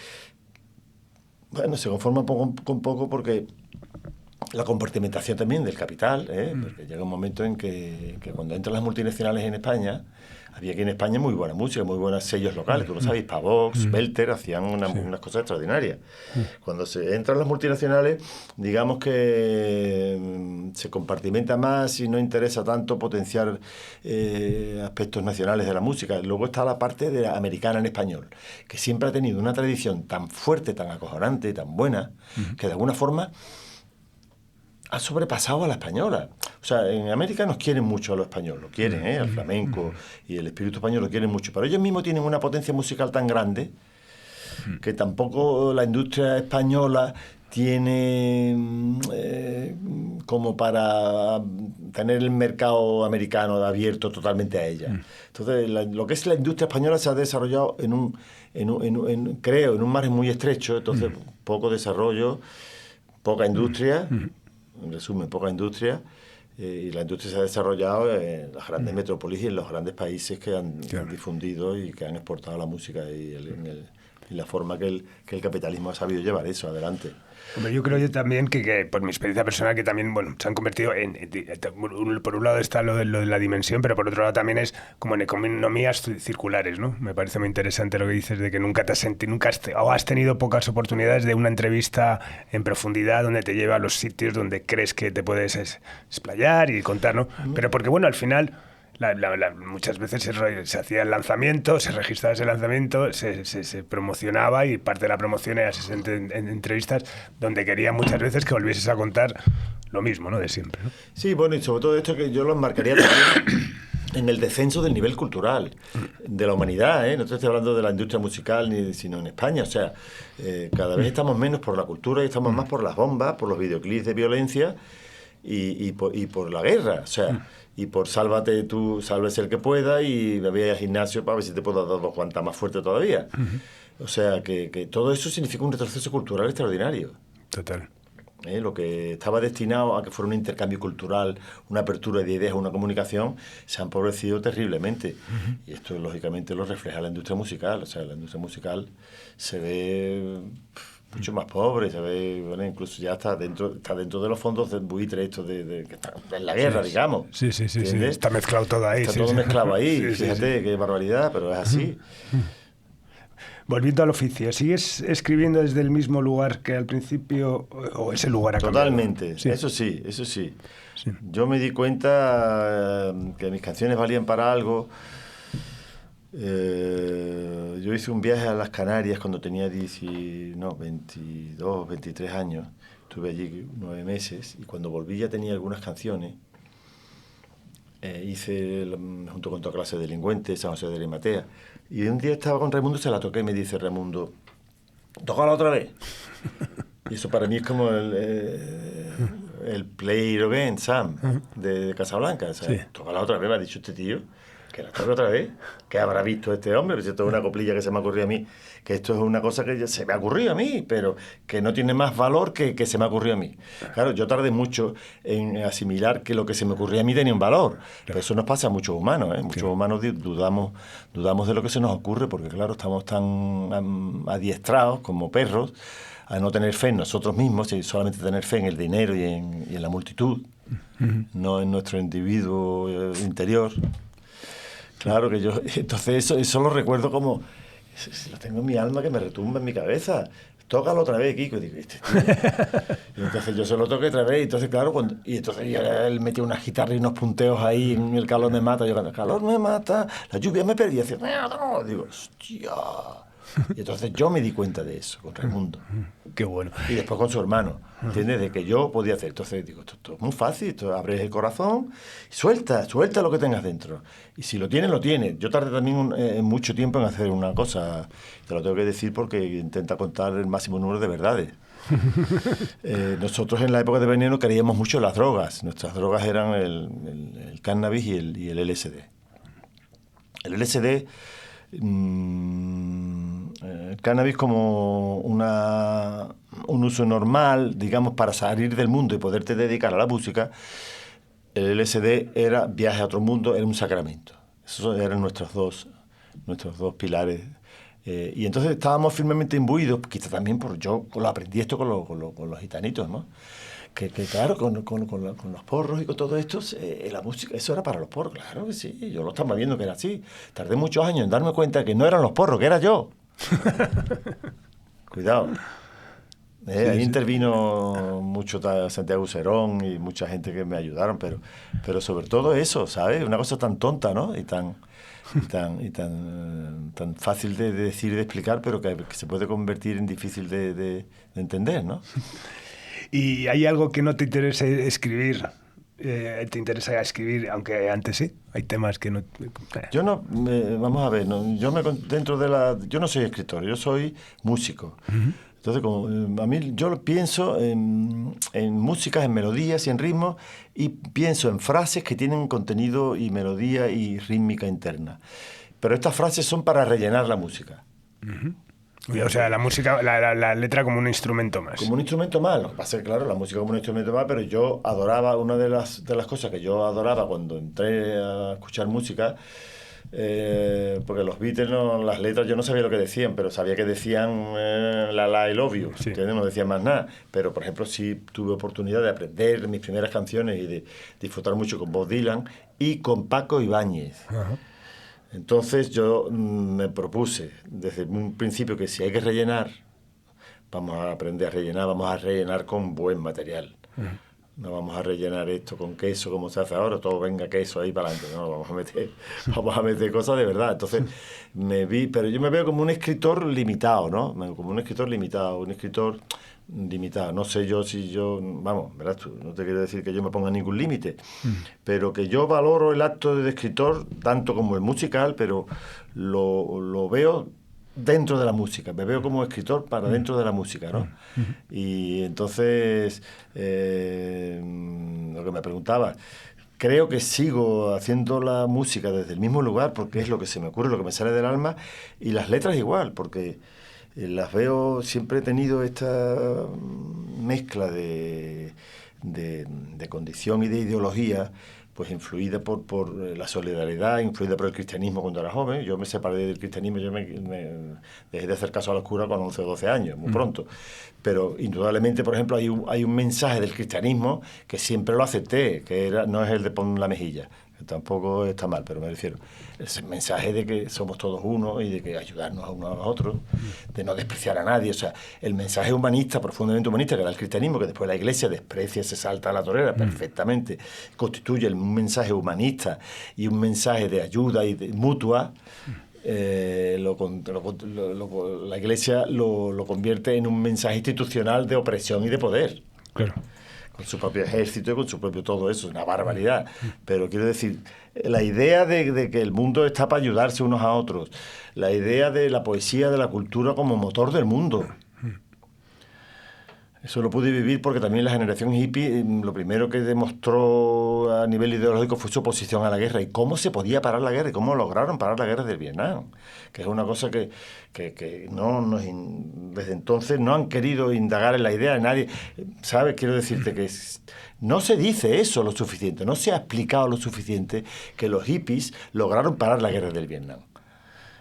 Bueno, se conforma con poco porque... La compartimentación también del capital, porque llega un momento en que cuando entran las multinacionales en España, había aquí en España muy buena música, muy buenos sellos locales, tú lo sabes, Pavox, Belter, hacían unas cosas extraordinarias. Cuando se entran las multinacionales, digamos que se compartimenta más y no interesa tanto potenciar aspectos nacionales de la música. Luego está la parte de la americana en español, que siempre ha tenido una tradición tan fuerte, tan acojonante, tan buena, que de alguna forma... ha sobrepasado a la española. O sea, en América nos quieren mucho a los españoles, lo quieren, al flamenco, y el espíritu español lo quieren mucho, pero ellos mismos tienen una potencia musical tan grande que tampoco la industria española tiene como para tener el mercado americano abierto totalmente a ella. Entonces, lo que es la industria española se ha desarrollado en un margen muy estrecho, entonces poco desarrollo, poca industria. En resumen, poca industria, y la industria se ha desarrollado en las grandes metrópolis y en los grandes países que han difundido y que han exportado la música y la forma que el capitalismo ha sabido llevar eso adelante. Hombre, yo creo también que por mi experiencia personal, que también se han convertido por un lado está lo de la dimensión, pero por otro lado también es como en economías circulares, ¿no? Me parece muy interesante lo que dices de que nunca has tenido pocas oportunidades de una entrevista en profundidad donde te lleva a los sitios donde crees que te puedes explayar y contar, ¿no? Pero porque, bueno, al final... muchas veces se hacía el lanzamiento, se registraba ese lanzamiento, se promocionaba y parte de la promoción era en entrevistas donde quería muchas veces que volvieses a contar lo mismo, ¿no? De siempre, ¿no? Sí, bueno, y sobre todo esto que yo lo enmarcaría también en el descenso del nivel cultural de la humanidad, No te estoy hablando de la industria musical, sino en España. O sea, cada vez estamos menos por la cultura y estamos más por las bombas, por los videoclips de violencia y por la guerra. O sea... y por sálvate tú, sálvese el que pueda y me voy al gimnasio para ver si te puedo dar 2 cuantas más fuerte todavía. O sea, que todo eso significa un retroceso cultural extraordinario. Total. Lo que estaba destinado a que fuera un intercambio cultural, una apertura de ideas, una comunicación, se ha empobrecido terriblemente. Y esto, lógicamente, lo refleja la industria musical. O sea, la industria musical se ve... mucho más pobre, se ve, bueno, incluso ya está dentro de los fondos de buitre estos que están en la guerra, digamos. Sí. Está mezclado todo ahí. Está todo mezclado ahí, fíjate qué barbaridad, pero es así. Volviendo al oficio, ¿sigues escribiendo desde el mismo lugar que al principio o ese lugar ha cambiado? Totalmente, sí. Eso sí. Yo me di cuenta que mis canciones valían para algo. Yo hice un viaje a las Canarias cuando tenía 22, 23 años. Estuve allí 9 meses y cuando volví ya tenía algunas canciones. Hice, junto con toda clase de delincuentes, San José de Arimatea. Y un día estaba con Raimundo, se la toqué y me dice Raimundo, tócala otra vez. Y eso para mí es como el Play It Again, Sam, de Casablanca. O sea, Sí. tócala otra vez, me ha dicho este tío, que la toque otra vez. ¿Qué habrá visto este hombre? Pues esto es una coplilla que se me ha ocurrido a mí, que esto es una cosa que se me ha ocurrido a mí, pero que no tiene más valor que se me ha ocurrido a mí. Claro, yo tardé mucho en asimilar que lo que se me ocurría a mí tenía un valor. Pero eso nos pasa a muchos humanos, ¿eh? Muchos humanos dudamos de lo que se nos ocurre, porque claro, estamos tan adiestrados como perros a no tener fe en nosotros mismos y solamente tener fe en el dinero y en la multitud, no en nuestro individuo interior. Claro que yo... Entonces eso lo recuerdo como... Lo tengo en mi alma que me retumba en mi cabeza. Tócalo otra vez, Kiko. Y digo, este tío. Y entonces yo se lo toqué otra vez. Y entonces, claro, y entonces él metió una guitarra y unos punteos ahí en El calor me mata. Yo cuando el calor me mata, la lluvia me perdí. Y decía, no. Digo, hostia... Y entonces yo me di cuenta de eso con Raimundo. Qué bueno. Y después con su hermano, ¿entiendes? De que yo podía hacer. Entonces digo, esto es muy fácil, esto abres el corazón y suelta lo que tengas dentro. Y si lo tienes, lo tienes. Yo tardé también mucho tiempo en hacer una cosa, te lo tengo que decir porque intenta contar el máximo número de verdades. Nosotros en la época de Veneno creíamos mucho en las drogas. Nuestras drogas eran el cannabis y el LSD. El LSD... el cannabis como un uso normal, digamos, para salir del mundo y poderte dedicar a la música. El LSD era viaje a otro mundo, era un sacramento. Esos eran nuestros dos pilares. Y entonces estábamos firmemente imbuidos, quizá también yo lo aprendí esto con los gitanitos, ¿no? Que claro, con los porros y con todo esto, la música, eso era para los porros, claro que sí, yo lo estaba viendo que era así. Tardé muchos años en darme cuenta que no eran los porros, que era yo. Cuidado. Ahí intervino mucho Santiago Serón y mucha gente que me ayudaron, pero sobre todo eso, ¿sabes? Una cosa tan tonta, ¿no? Y tan fácil de decir y de explicar, pero que se puede convertir en difícil de entender, ¿no? ¿Y hay algo que no te interese escribir? ¿Te interesa escribir, aunque antes sí? Hay temas que no... Yo no... vamos a ver, yo no soy escritor, yo soy músico. Entonces, a mí yo pienso en músicas, en melodías y en ritmos, y pienso en frases que tienen contenido y melodía y rítmica interna. Pero estas frases son para rellenar la música. O sea, la música, la letra como un instrumento más. Como un instrumento más. Lo que pasa es que, claro, la música como un instrumento más, pero yo adoraba, una de las cosas que yo adoraba cuando entré a escuchar música, porque los Beatles, las letras, yo no sabía lo que decían, pero sabía que decían I love you, sí. ¿entiendes? No decían más nada. Pero, por ejemplo, sí tuve oportunidad de aprender mis primeras canciones y de disfrutar mucho con Bob Dylan y con Paco Ibáñez. Ajá. Entonces yo me propuse desde un principio que si hay que rellenar, vamos a aprender a rellenar, vamos a rellenar con buen material. No vamos a rellenar esto con queso como se hace ahora, todo venga queso ahí para adelante, no, vamos a meter cosas de verdad. Entonces pero yo me veo como un escritor limitado, ¿no? Como un escritor limitado, no sé yo si yo, vamos, verás tú, no te quiero decir que yo me ponga ningún límite, pero que yo valoro el acto de escritor tanto como el musical, pero lo veo dentro de la música, me veo como escritor para dentro de la música, ¿no? Y entonces, lo que me preguntabas, creo que sigo haciendo la música desde el mismo lugar porque es lo que se me ocurre, lo que me sale del alma, y las letras igual, porque las veo, siempre he tenido esta mezcla de condición y de ideología, pues influida por la solidaridad, influida por el cristianismo cuando era joven. Yo me separé del cristianismo, yo me dejé de hacer caso a la oscura con 11 o 12 años, muy pronto. Pero indudablemente, por ejemplo, hay un mensaje del cristianismo que siempre lo acepté, no es el de pon la mejilla, que tampoco está mal, pero me refiero. Es el mensaje de que somos todos uno y de que ayudarnos a unos a los otros, de no despreciar a nadie. O sea, el mensaje humanista, profundamente humanista, que era el cristianismo, que después la Iglesia desprecia, se salta a la torera perfectamente, constituye un mensaje humanista y un mensaje de ayuda y mutua. La Iglesia lo convierte en un mensaje institucional de opresión y de poder. Claro. Con su propio ejército y con su propio todo eso, una barbaridad. Pero quiero decir, la idea de que el mundo está para ayudarse unos a otros, la idea de la poesía, de la cultura como motor del mundo. Eso lo pude vivir porque también la generación hippie lo primero que demostró a nivel ideológico fue su oposición a la guerra y cómo se podía parar la guerra y cómo lograron parar la guerra del Vietnam, que es una cosa que desde entonces no han querido indagar en la idea de nadie. ¿Sabes? Quiero decirte que no se dice eso lo suficiente, no se ha explicado lo suficiente que los hippies lograron parar la guerra del Vietnam.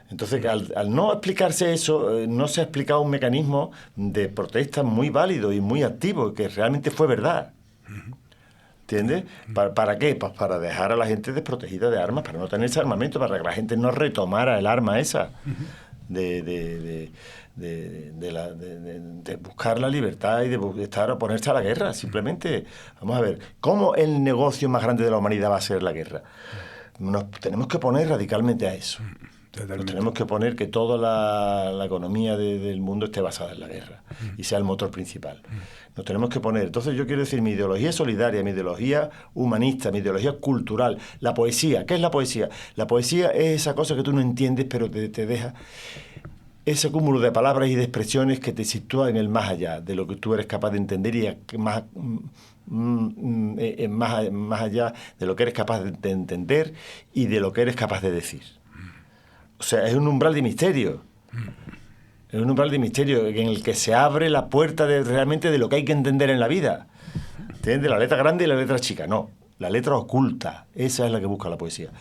Entonces, que al no explicarse eso, no se ha explicado un mecanismo de protesta muy válido y muy activo, que realmente fue verdad. ¿Entiendes? ¿Para qué? Pues para dejar a la gente desprotegida de armas, para no tener ese armamento, para que la gente no retomara el arma esa de buscar la libertad y de estar oponerse a la guerra. Simplemente, vamos a ver, ¿cómo el negocio más grande de la humanidad va a ser la guerra? Nos tenemos que oponer radicalmente a eso. Nos tenemos que poner que toda la economía del mundo esté basada en la guerra y sea el motor principal. Nos tenemos que poner. Entonces yo quiero decir, mi ideología es solidaria, mi ideología humanista, mi ideología cultural, la poesía. ¿Qué es la poesía? La poesía es esa cosa que tú no entiendes, pero te deja ese cúmulo de palabras y de expresiones que te sitúa en el más allá de lo que tú eres capaz de entender y más allá de lo que eres capaz de entender y de lo que eres capaz de decir. O sea, es un umbral de misterio. Es un umbral de misterio en el que se abre la puerta realmente de lo que hay que entender en la vida. ¿Entiendes? La letra grande y la letra chica. No, la letra oculta. Esa es la que busca la poesía.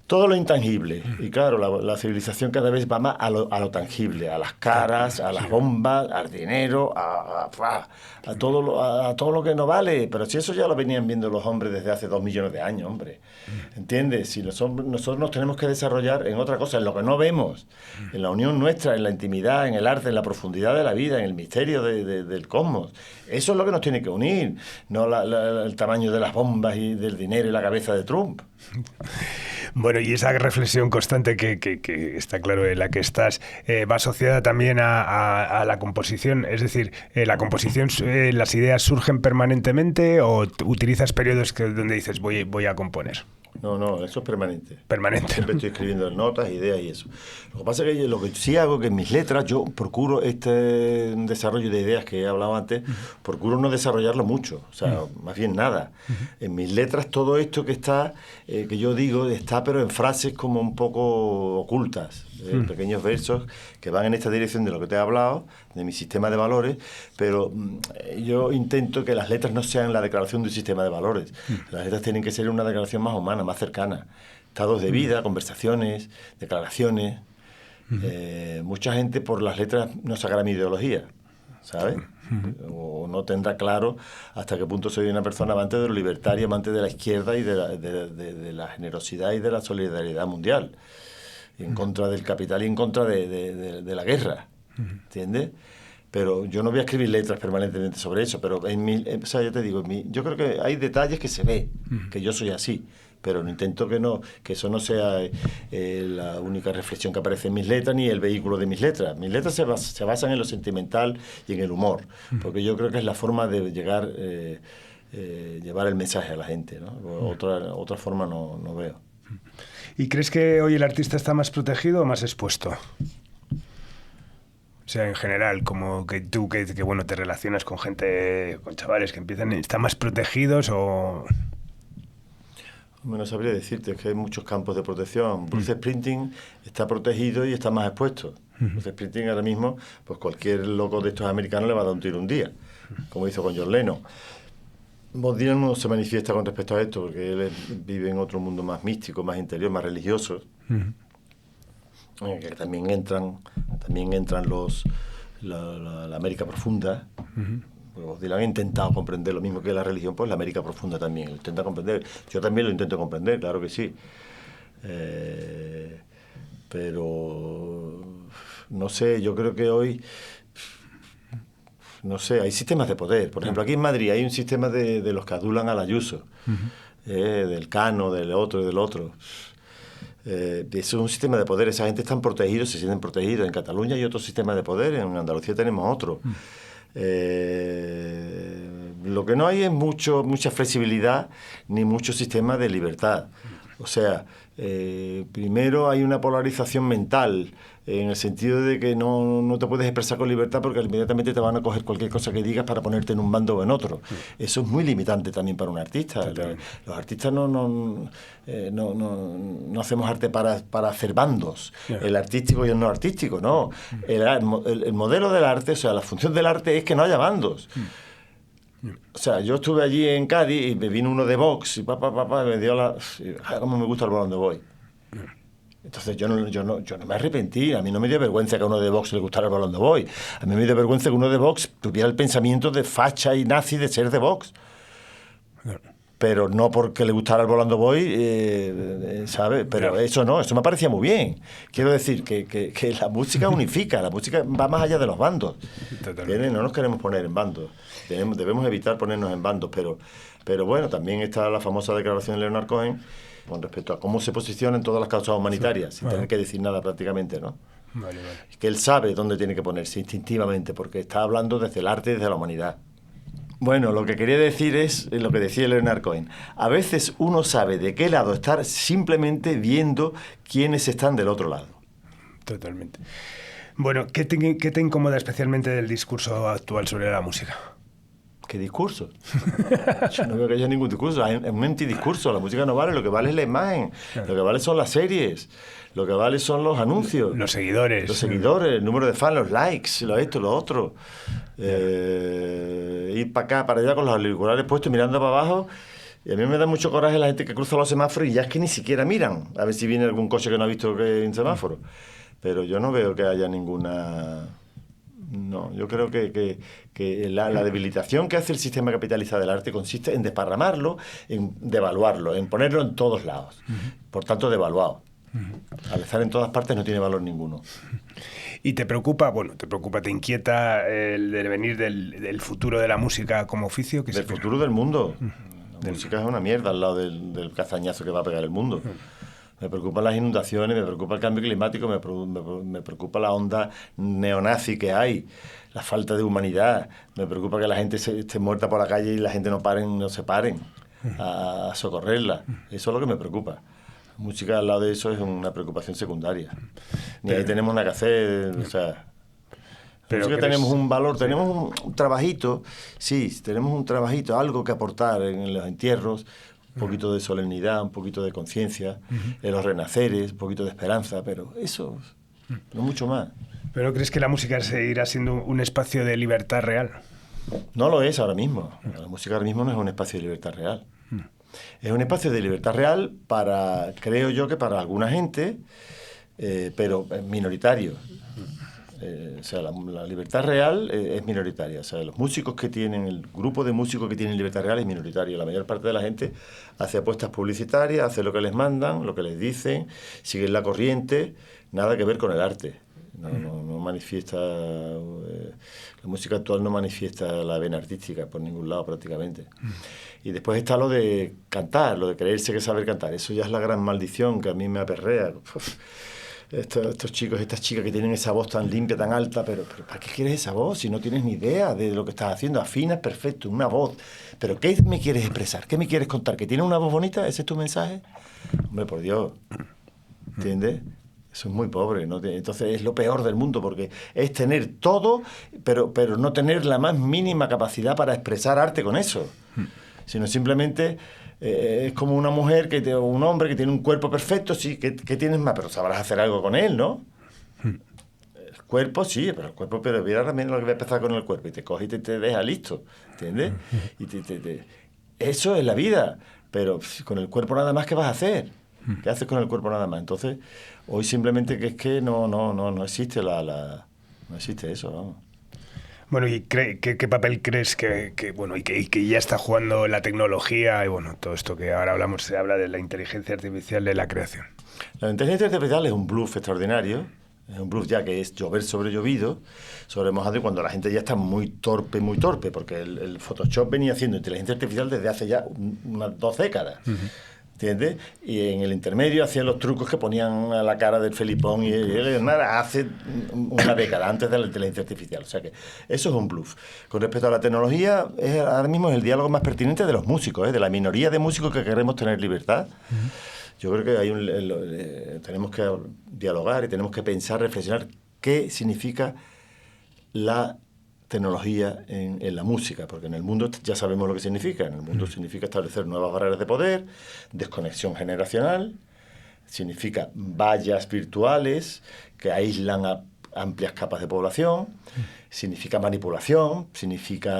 Todo lo intangible. Y claro, la civilización cada vez va más a lo tangible, a las caras, a las bombas, al dinero, a todo lo que no vale. Pero si eso ya lo venían viendo los hombres desde hace 2 millones de años, hombre. ¿Entiendes? Si nosotros nos tenemos que desarrollar en otra cosa, en lo que no vemos, en la unión nuestra, en la intimidad, en el arte, en la profundidad de la vida, en el misterio del cosmos. Eso es lo que nos tiene que unir, no el tamaño de las bombas y del dinero y la cabeza de Trump. Bueno, y esa reflexión constante que está claro en la que estás va asociada también a la composición. Es decir, ¿la composición, las ideas surgen permanentemente o utilizas periodos donde dices voy a componer? No, eso es permanente. Permanente. Siempre estoy escribiendo notas, ideas y eso. Lo que pasa es que lo que sí hago, que en mis letras, yo procuro este desarrollo de ideas que he hablado antes, procuro no desarrollarlo mucho, o sea, más bien nada. En mis letras todo esto que está, que yo digo, está pero en frases como un poco ocultas, pequeños versos que van en esta dirección de lo que te he hablado, de mi sistema de valores, pero yo intento que las letras no sean la declaración de un sistema de valores. Las letras tienen que ser una declaración más humana, más cercana. Estados de vida, conversaciones, declaraciones. Mucha gente por las letras no sacará mi ideología, ¿sabes? O no tendrá claro hasta qué punto soy una persona amante de lo libertario, amante de la izquierda y de la generosidad y de la solidaridad mundial, en contra del capital y en contra de la guerra, ¿entiendes? Pero yo no voy a escribir letras permanentemente sobre eso, pero o sea, yo te digo, yo creo que hay detalles que se ve, que yo soy así, pero no intento que eso no sea la única reflexión que aparece en mis letras ni el vehículo de mis letras. Mis letras se basan en lo sentimental y en el humor, porque yo creo que es la forma de llevar el mensaje a la gente, ¿no? Otra forma no veo. ¿Y crees que hoy el artista está más protegido o más expuesto? O sea, en general, como que tú que bueno, te relacionas con gente, con chavales que ¿están más protegidos o...? No sabría decirte, es que hay muchos campos de protección. Bruce Springsteen está protegido y está más expuesto. Bruce Springsteen ahora mismo, pues cualquier loco de estos americanos le va a dar un tiro un día, como hizo con John Lennon. Bob Dylan no se manifiesta con respecto a esto, porque él vive en otro mundo más místico, más interior, más religioso. Que también entran la América profunda. Bob Dylan ha intentado comprender lo mismo que la religión, pues la América profunda también lo intenta comprender. Yo también lo intento comprender, claro que sí. Pero no sé, yo creo que hoy no sé, hay sistemas de poder. Por ejemplo, aquí en Madrid hay un sistema de los que adulan al Ayuso, del Cano, del otro y del otro. Eso es un sistema de poder. Esa gente están protegidos, se sienten protegidos. En Cataluña hay otro sistema de poder, en Andalucía tenemos otro. Lo que no hay es mucha flexibilidad ni mucho sistema de libertad. O sea, primero hay una polarización mental, en el sentido de que no te puedes expresar con libertad porque inmediatamente te van a coger cualquier cosa que digas para ponerte en un bando o en otro. Eso es muy limitante también para un artista. Los artistas no hacemos arte para hacer bandos, el artístico y el no artístico, no. El modelo del arte, o sea, la función del arte es que no haya bandos. O sea, yo estuve allí en Cádiz y me vino uno de Vox y me dio cómo me gusta el balón de Boy. Entonces yo no me arrepentí, a mí no me dio vergüenza que a uno de Vox le gustara el balón de Boy. A mí me dio vergüenza que uno de Vox tuviera el pensamiento de facha y nazi de ser de Vox. Pero no porque le gustara el Volando Boy, ¿sabes? Pero eso me parecía muy bien. Quiero decir que la música unifica, la música va más allá de los bandos. No nos queremos poner en bandos, debemos evitar ponernos en bandos, pero bueno, también está la famosa declaración de Leonard Cohen con respecto a cómo se posiciona en todas las causas humanitarias, sin tener que decir nada prácticamente, ¿no? Vale. Que él sabe dónde tiene que ponerse instintivamente, porque está hablando desde el arte y desde la humanidad. Bueno, lo que quería decir es lo que decía Leonard Cohen. A veces uno sabe de qué lado estar simplemente viendo quiénes están del otro lado. Totalmente. Bueno, ¿qué te incomoda especialmente del discurso actual sobre la música? ¿Qué discurso? Yo no veo que haya ningún discurso. Es un antidiscurso. La música no vale. Lo que vale es la imagen. Claro. Lo que vale son las series. Lo que vale son los anuncios. Los seguidores. Los seguidores, el número de fans, los likes, lo esto, lo otro. Ir para acá, para allá con los auriculares puestos mirando para abajo. Y a mí me da mucho coraje la gente que cruza los semáforos y ya es que ni siquiera miran a ver si viene algún coche que no ha visto que hay un semáforo. Pero yo no veo que haya ninguna... No, yo creo que la debilitación que hace el sistema capitalista del arte consiste en desparramarlo, en devaluarlo, en ponerlo en todos lados. Por tanto, devaluado. Al estar en todas partes no tiene valor ninguno. ¿Y te preocupa, te inquieta el devenir del futuro de la música como oficio? Del futuro del mundo. La música es una mierda al lado del castañazo que va a pegar el mundo. Me preocupan las inundaciones, me preocupa el cambio climático, me preocupa la onda neonazi que hay, la falta de humanidad, me preocupa que la gente esté muerta por la calle y la gente no se paren a socorrerla. Eso es lo que me preocupa. La música al lado de eso es una preocupación secundaria. Ni ahí tenemos nada que hacer, o sea... Pero que tenemos un valor, tenemos un trabajito, sí, tenemos un trabajito, algo que aportar en los entierros, un poquito de solemnidad, un poquito de conciencia, en los renaceres, un poquito de esperanza, pero eso, no mucho más. ¿Pero crees que la música seguirá siendo un espacio de libertad real? No lo es ahora mismo. La música ahora mismo no es un espacio de libertad real. Es un espacio de libertad real creo yo que para alguna gente, pero minoritario. O sea, la libertad real es minoritaria. O sea, los músicos que tienen, el grupo de músicos que tienen libertad real es minoritario. La mayor parte de la gente hace apuestas publicitarias, hace lo que les mandan, lo que les dicen, siguen la corriente, nada que ver con el arte. No manifiesta... la música actual no manifiesta la vena artística por ningún lado prácticamente. Y después está lo de cantar, lo de creerse que saber cantar. Eso ya es la gran maldición que a mí me aperrea. Estos chicos, estas chicas que tienen esa voz tan limpia, tan alta, pero ¿para qué quieres esa voz si no tienes ni idea de lo que estás haciendo? Afinas perfecto, una voz. ¿Pero qué me quieres expresar? ¿Qué me quieres contar? ¿Que tienes una voz bonita? ¿Ese es tu mensaje? Hombre, por Dios. ¿Entiendes? Eso es muy pobre, ¿no? Entonces es lo peor del mundo, porque es tener todo, pero no tener la más mínima capacidad para expresar arte con eso. Sino simplemente... es como una mujer o un hombre que tiene un cuerpo perfecto, sí, que tienes más, pero sabrás hacer algo con él, ¿no? El cuerpo sí, pero mira también lo que voy a empezar con el cuerpo, y te coge y te deja listo, ¿entiendes? Y eso es la vida, pero con el cuerpo nada más, ¿qué vas a hacer? ¿Qué haces con el cuerpo nada más? Entonces, hoy simplemente que es que no existe no existe eso, vamos. Bueno, ¿y qué papel crees que ya está jugando la tecnología y bueno, todo esto que ahora hablamos, se habla de la inteligencia artificial de la creación? La inteligencia artificial es un bluff extraordinario, es un bluff ya que es llover sobre llovido, sobre mojado, y cuando la gente ya está muy torpe, porque el Photoshop venía haciendo inteligencia artificial desde hace ya unas 2 décadas. ¿Entiendes? Y en el intermedio hacían los trucos que ponían a la cara del Felipón y nada, hace una década antes de la inteligencia artificial. O sea que eso es un bluff. Con respecto a la tecnología, ahora mismo es el diálogo más pertinente de los músicos, de la minoría de músicos que queremos tener libertad. Yo creo que tenemos que dialogar y tenemos que pensar, reflexionar qué significa la tecnología en la música, porque en el mundo ya sabemos lo que significa. En el mundo significa establecer nuevas barreras de poder, desconexión generacional, significa vallas virtuales que aíslan a amplias capas de población, significa manipulación, significa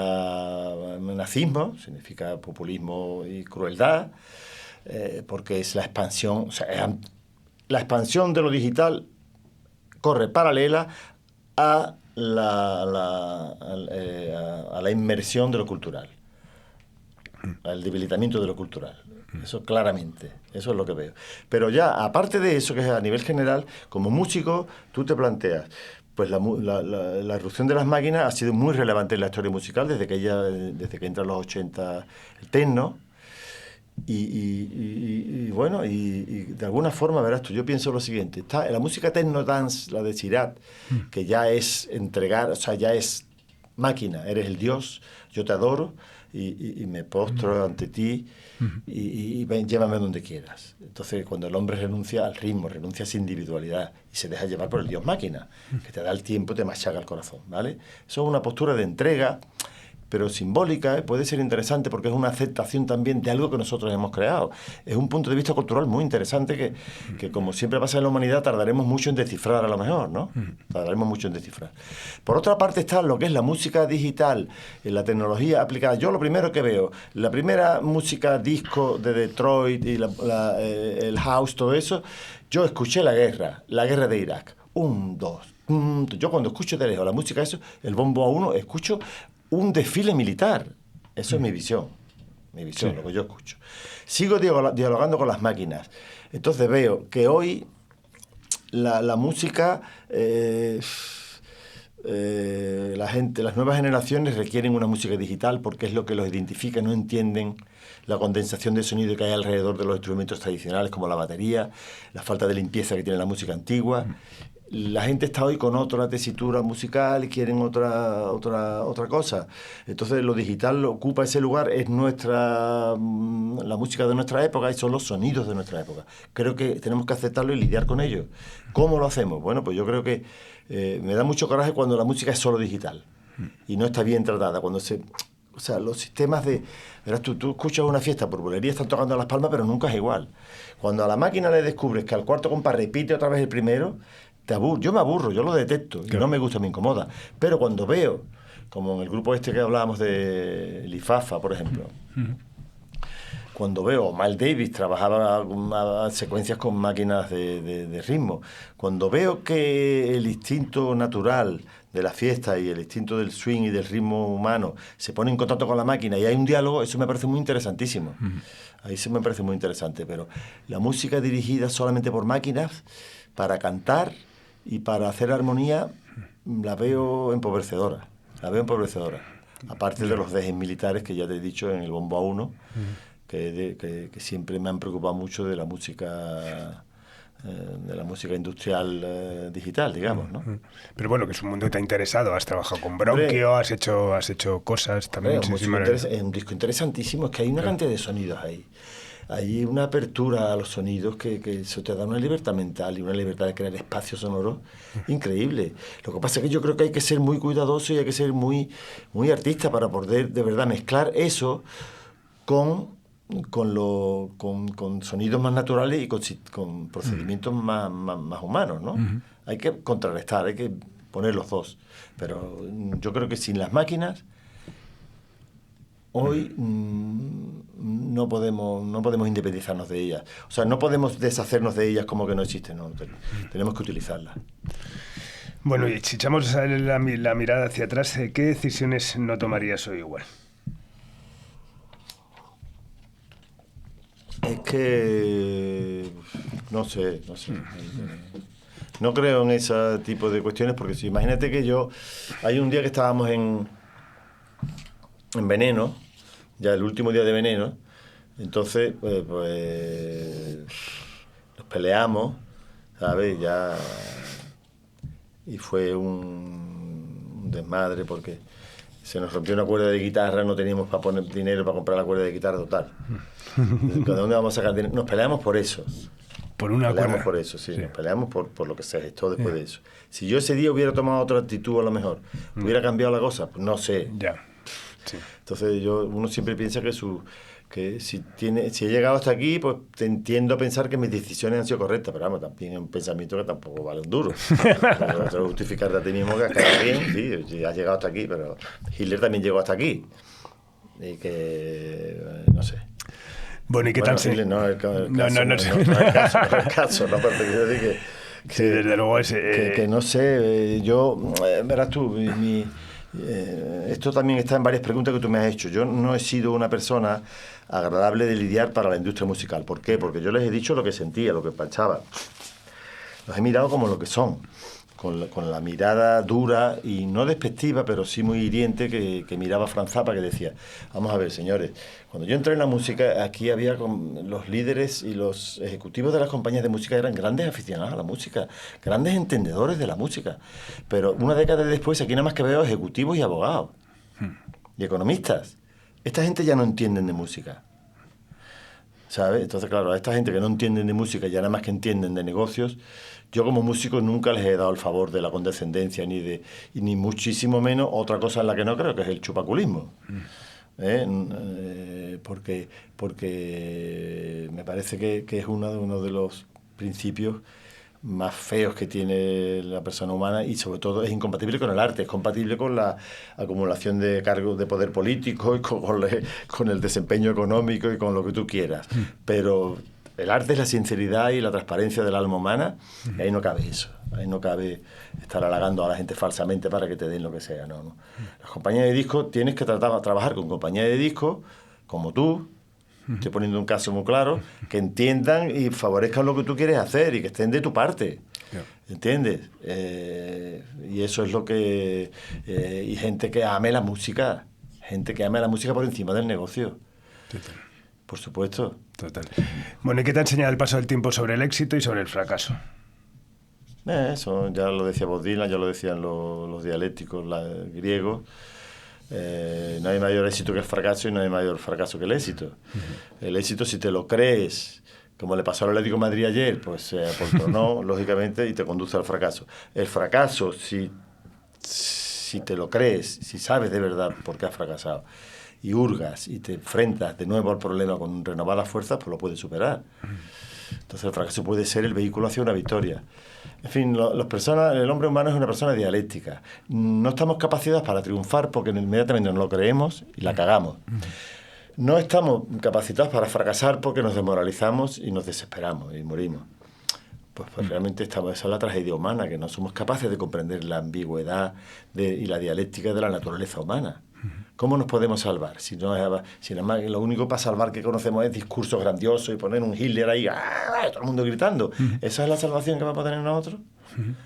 nazismo, significa populismo y crueldad, porque es la expansión, o sea, la expansión de lo digital corre paralela a la inmersión de lo cultural, al debilitamiento de lo cultural. Eso claramente, eso es lo que veo. Pero ya, aparte de eso, que es a nivel general, como músico, tú te planteas, pues la irrupción de las máquinas ha sido muy relevante en la historia musical desde que entra en los 80 el techno. Y bueno, de alguna forma, verás tú, yo pienso lo siguiente, está la música techno dance, la de Sirat, que ya es entregar, o sea, ya es máquina, eres el Dios, yo te adoro y me postro ante ti y ven, llévame donde quieras. Entonces, cuando el hombre renuncia al ritmo, renuncia a su individualidad y se deja llevar por el Dios máquina, que te da el tiempo, te machaca el corazón, ¿vale? Eso es una postura de entrega, pero simbólica, puede ser interesante porque es una aceptación también de algo que nosotros hemos creado. Es un punto de vista cultural muy interesante que como siempre pasa en la humanidad, tardaremos mucho en descifrar a lo mejor, ¿no? Tardaremos mucho en descifrar. Por otra parte está lo que es la música digital, la tecnología aplicada. Yo lo primero que veo, la primera música disco de Detroit y el house, todo eso, yo escuché la guerra de Irak. 1, 2. Yo cuando escucho de lejos la música, eso, el bombo a uno, escucho un desfile militar. Eso es mi visión, sí, lo que yo escucho. Sigo dialogando con las máquinas. Entonces veo que hoy la música, la gente, las nuevas generaciones requieren una música digital porque es lo que los identifica, no entienden la condensación de sonido que hay alrededor de los instrumentos tradicionales como la batería, la falta de limpieza que tiene la música antigua. La gente está hoy con otra tesitura musical y quieren otra cosa. Entonces lo digital ocupa ese lugar, es la música de nuestra época y son los sonidos de nuestra época. Creo que tenemos que aceptarlo y lidiar con ello. ¿Cómo lo hacemos? Bueno, pues yo creo que me da mucho coraje cuando la música es solo digital y no está bien tratada. O sea, los sistemas verás, tú escuchas una fiesta por bulería, están tocando las palmas, pero nunca es igual. Cuando a la máquina le descubres que al cuarto compás repite otra vez el primero, yo me aburro, yo lo detecto, claro. Y no me gusta, me incomoda. Pero cuando veo, como en el grupo este que hablábamos de Lifafa, por ejemplo, cuando veo, Miles Davis trabajaba secuencias con máquinas de ritmo, cuando veo que el instinto natural de la fiesta y el instinto del swing y del ritmo humano se pone en contacto con la máquina y hay un diálogo, eso me parece muy interesantísimo. Ahí sí me parece muy interesante, pero la música dirigida solamente por máquinas, para cantar y para hacer armonía, la veo empobrecedora. Aparte de los dejes militares que ya te he dicho en el bombo a uno, que siempre me han preocupado mucho de la música industrial digital, digamos, ¿no? Pero bueno, que es un mundo que te ha interesado. Has trabajado con Bronquio, has hecho cosas también. Es un disco interesantísimo, es que hay una cantidad de sonidos ahí. Hay una apertura a los sonidos que eso te da una libertad mental y una libertad de crear espacios sonoros increíble. Lo que pasa es que yo creo que hay que ser muy cuidadoso y hay que ser muy, muy artista para poder de verdad mezclar eso con sonidos más naturales y con procedimientos más humanos, ¿no? Hay que contrarrestar, hay que poner los dos. Pero yo creo que sin las máquinas hoy no podemos independizarnos de ellas. O sea, no podemos deshacernos de ellas como que no existen, ¿no? Tenemos que utilizarlas. Bueno, y si echamos la mirada hacia atrás, ¿qué decisiones no tomarías hoy igual? Es que no sé. No creo en ese tipo de cuestiones porque si imagínate que hay un día que estábamos en Veneno, ya el último día de Veneno, entonces pues nos peleamos, ¿sabes? Y fue un desmadre porque se nos rompió una cuerda de guitarra, no teníamos para poner dinero para comprar la cuerda de guitarra total. ¿De dónde vamos a sacar dinero? Nos peleamos por eso. Por una peleamos cuerda. por eso, sí. Nos peleamos por lo que se gestó después de eso. Si yo ese día hubiera tomado otra actitud, a lo mejor, ¿hubiera cambiado la cosa? Pues no sé. Ya. Sí. Entonces uno siempre piensa que si he llegado hasta aquí, pues tiendo a pensar que mis decisiones han sido correctas, pero vamos, también es un pensamiento que tampoco vale un duro. Pero te justificarte a ti mismo que has quedado bien, sí, has llegado hasta aquí, pero Hitler también llegó hasta aquí. Y que, no sé. Bueno, ¿y qué tal? Hitler, no, el caso, No, no es el caso, ¿no? Porque quiero decir sí, desde luego es... que no sé, verás tú, esto también está en varias preguntas que tú me has hecho. Yo no he sido una persona agradable de lidiar para la industria musical. ¿Por qué? Porque yo les he dicho lo que sentía, lo que pensaba. Los he mirado como lo que son, con la mirada dura y no despectiva, pero sí muy hiriente que miraba Franz Zappa, que decía, vamos a ver, señores, cuando yo entré en la música, aquí había los líderes y los ejecutivos de las compañías de música eran grandes aficionados a la música, grandes entendedores de la música, pero una década después aquí nada más que veo ejecutivos y abogados y economistas. Esta gente ya no entienden de música, ¿sabes? Entonces, claro, a esta gente que no entienden de música, ya nada más que entienden de negocios, yo como músico nunca les he dado el favor de la condescendencia ni muchísimo menos otra cosa en la que no creo, que es el chupaculismo. Porque me parece que es uno de los principios más feos que tiene la persona humana y sobre todo es incompatible con el arte, es compatible con la acumulación de cargos de poder político y con el desempeño económico y con lo que tú quieras. Pero el arte es la sinceridad y la transparencia del alma humana y ahí no cabe eso. Ahí no cabe estar halagando a la gente falsamente para que te den lo que sea. No. Las compañías de discos, tienes que trabajar con compañías de discos como tú, estoy poniendo un caso muy claro, que entiendan y favorezcan lo que tú quieres hacer y que estén de tu parte. ¿Entiendes? Y eso es lo que... y gente que ame la música. Gente que ame la música por encima del negocio. Total. Por supuesto. Total. Bueno, ¿y qué te ha enseñado el paso del tiempo sobre el éxito y sobre el fracaso? Eso ya lo decía Bob Dylan, ya lo decían los dialécticos griegos. No hay mayor éxito que el fracaso y no hay mayor fracaso que el éxito. El éxito, si te lo crees, como le pasó al Atlético de Madrid ayer, pues se aportonó, lógicamente, y te conduce al fracaso. El fracaso, si te lo crees, si sabes de verdad por qué has fracasado, y hurgas y te enfrentas de nuevo al problema con renovadas fuerzas, pues lo puedes superar. Entonces el fracaso puede ser el vehículo hacia una victoria. En fin, el hombre humano es una persona dialéctica. No estamos capacitados para triunfar porque inmediatamente nos lo creemos y la cagamos. No estamos capacitados para fracasar porque nos desmoralizamos y nos desesperamos y morimos. Pues realmente esa es la tragedia humana, que no somos capaces de comprender la ambigüedad y la dialéctica de la naturaleza humana. ¿Cómo nos podemos salvar? Si nada más lo único para salvar que conocemos es discursos grandiosos y poner un Hitler ahí, ¡ah! Todo el mundo gritando. ¿Esa es la salvación que vamos a tener nosotros?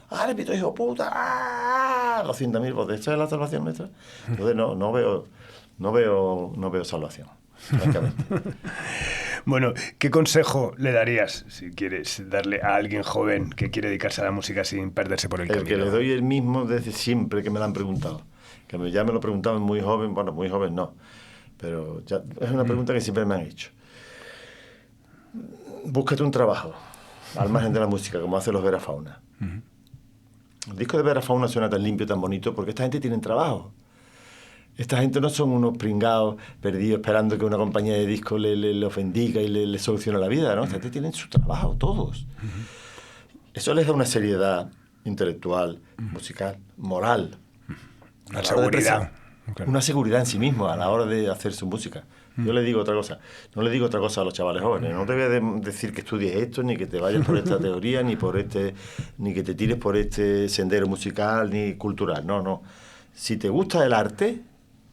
¡Ah, le pito, hijo puta! ¡Ah! 200.000 votos. ¿Esa es la salvación nuestra? Entonces no veo salvación, francamente. Bueno, ¿qué consejo le darías, si quieres darle a alguien joven que quiere dedicarse a la música sin perderse por el camino? El que le doy el mismo desde siempre que me lo han preguntado. Ya me lo preguntaban muy joven, bueno, muy joven no, pero ya es una pregunta que siempre me han hecho. Búscate un trabajo, al margen de la música, como hacen los Vera Fauna. El disco de Vera Fauna suena tan limpio, tan bonito, porque esta gente tiene trabajo. Esta gente no son unos pringados perdidos esperando que una compañía de discos le ofendiga y le solucione la vida, ¿no? Esta gente tiene su trabajo, todos. Eso les da una seriedad intelectual, musical, moral. Una seguridad. Una seguridad en sí mismo a la hora de hacer su música. Yo le digo otra cosa. No le digo otra cosa a los chavales jóvenes. No te voy a decir que estudies esto, ni que te vayas por esta teoría, ni que te tires por este sendero musical, ni cultural. No. Si te gusta el arte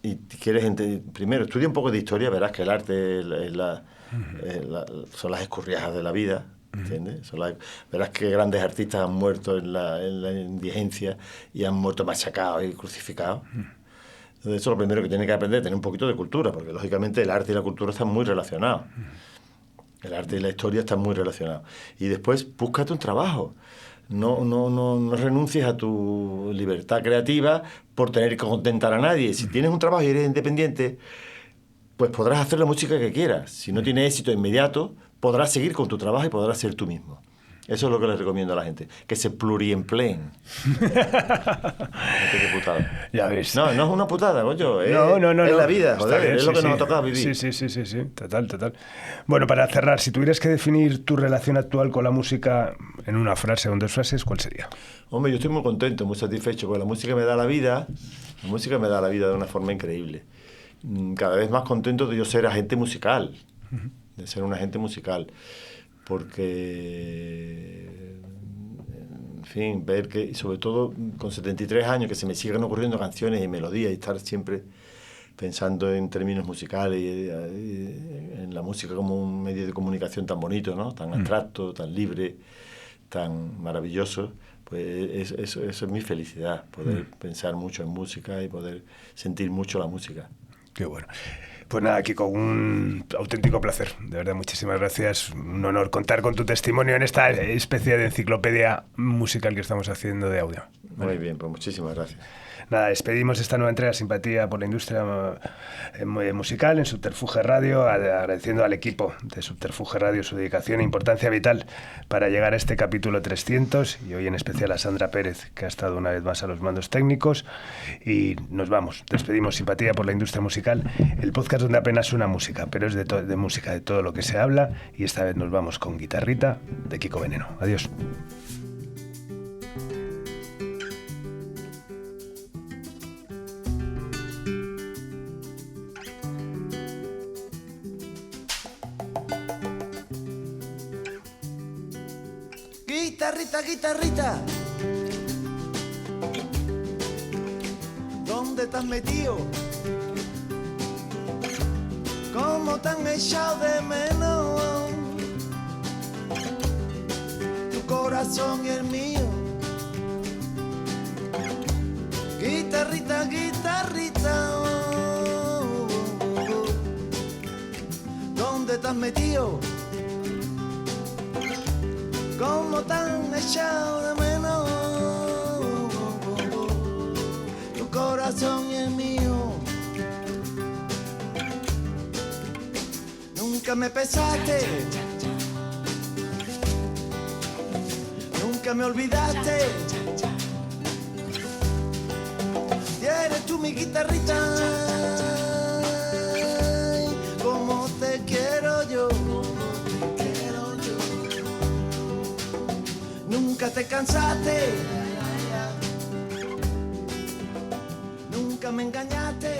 y quieres primero estudia un poco de historia, verás que el arte son las escurriajas de la vida. ¿Entiendes? Verás que grandes artistas han muerto en la indigencia y han muerto machacados y crucificados. Entonces eso es lo primero que tiene que aprender, tener un poquito de cultura, porque lógicamente el arte y la cultura están muy relacionados. El arte y la historia están muy relacionados. Y después búscate un trabajo. No renuncies a tu libertad creativa por tener que contentar a nadie. Si tienes un trabajo y eres independiente, pues podrás hacer la música que quieras. Si no tienes éxito inmediato, podrás seguir con tu trabajo y podrás ser tú mismo. Eso es lo que les recomiendo a la gente, que se pluriempleen. Qué putada. Ya ves. No es una putada, coño. Es la vida, joder, bien, es lo que nos ha tocado vivir. Sí, total. Bueno, para cerrar, si tuvieras que definir tu relación actual con la música en una frase o en 2 frases, ¿cuál sería? Hombre, yo estoy muy contento, muy satisfecho, porque la música me da la vida de una forma increíble. Cada vez más contento de yo ser agente musical, de ser un agente musical. Porque, en fin, ver que, sobre todo con 73 años, que se me siguen ocurriendo canciones y melodías y estar siempre pensando en términos musicales y en la música como un medio de comunicación tan bonito, ¿no? Tan abstracto, tan libre, tan maravilloso, pues eso es mi felicidad, poder pensar mucho en música y poder sentir mucho la música. Qué bueno. Pues nada, Kiko, un auténtico placer. De verdad, muchísimas gracias. Un honor contar con tu testimonio en esta especie de enciclopedia musical que estamos haciendo de audio. ¿Vale? Muy bien, pues muchísimas gracias. Nada, despedimos esta nueva entrega de Simpatía por la Industria Musical en Subterfuge Radio, agradeciendo al equipo de Subterfuge Radio su dedicación e importancia vital para llegar a este capítulo 300, y hoy en especial a Sandra Pérez, que ha estado una vez más a los mandos técnicos. Y nos vamos, despedimos Simpatía por la Industria Musical, el podcast donde apenas suena música, pero es de música, de todo lo que se habla, y esta vez nos vamos con Guitarrita de Kiko Veneno. Adiós. Guitarrita, ¿dónde te has metido? ¿Cómo te han echado de menos? Tu corazón y el mío. Guitarrita, ¿dónde te has metido? ¿Cómo te han echado de menos? Tu corazón y el mío. Nunca me pesaste, nunca me olvidaste. Y eres tú mi guitarrita, como te quiero yo. Nunca te cansaste, nunca me engañaste.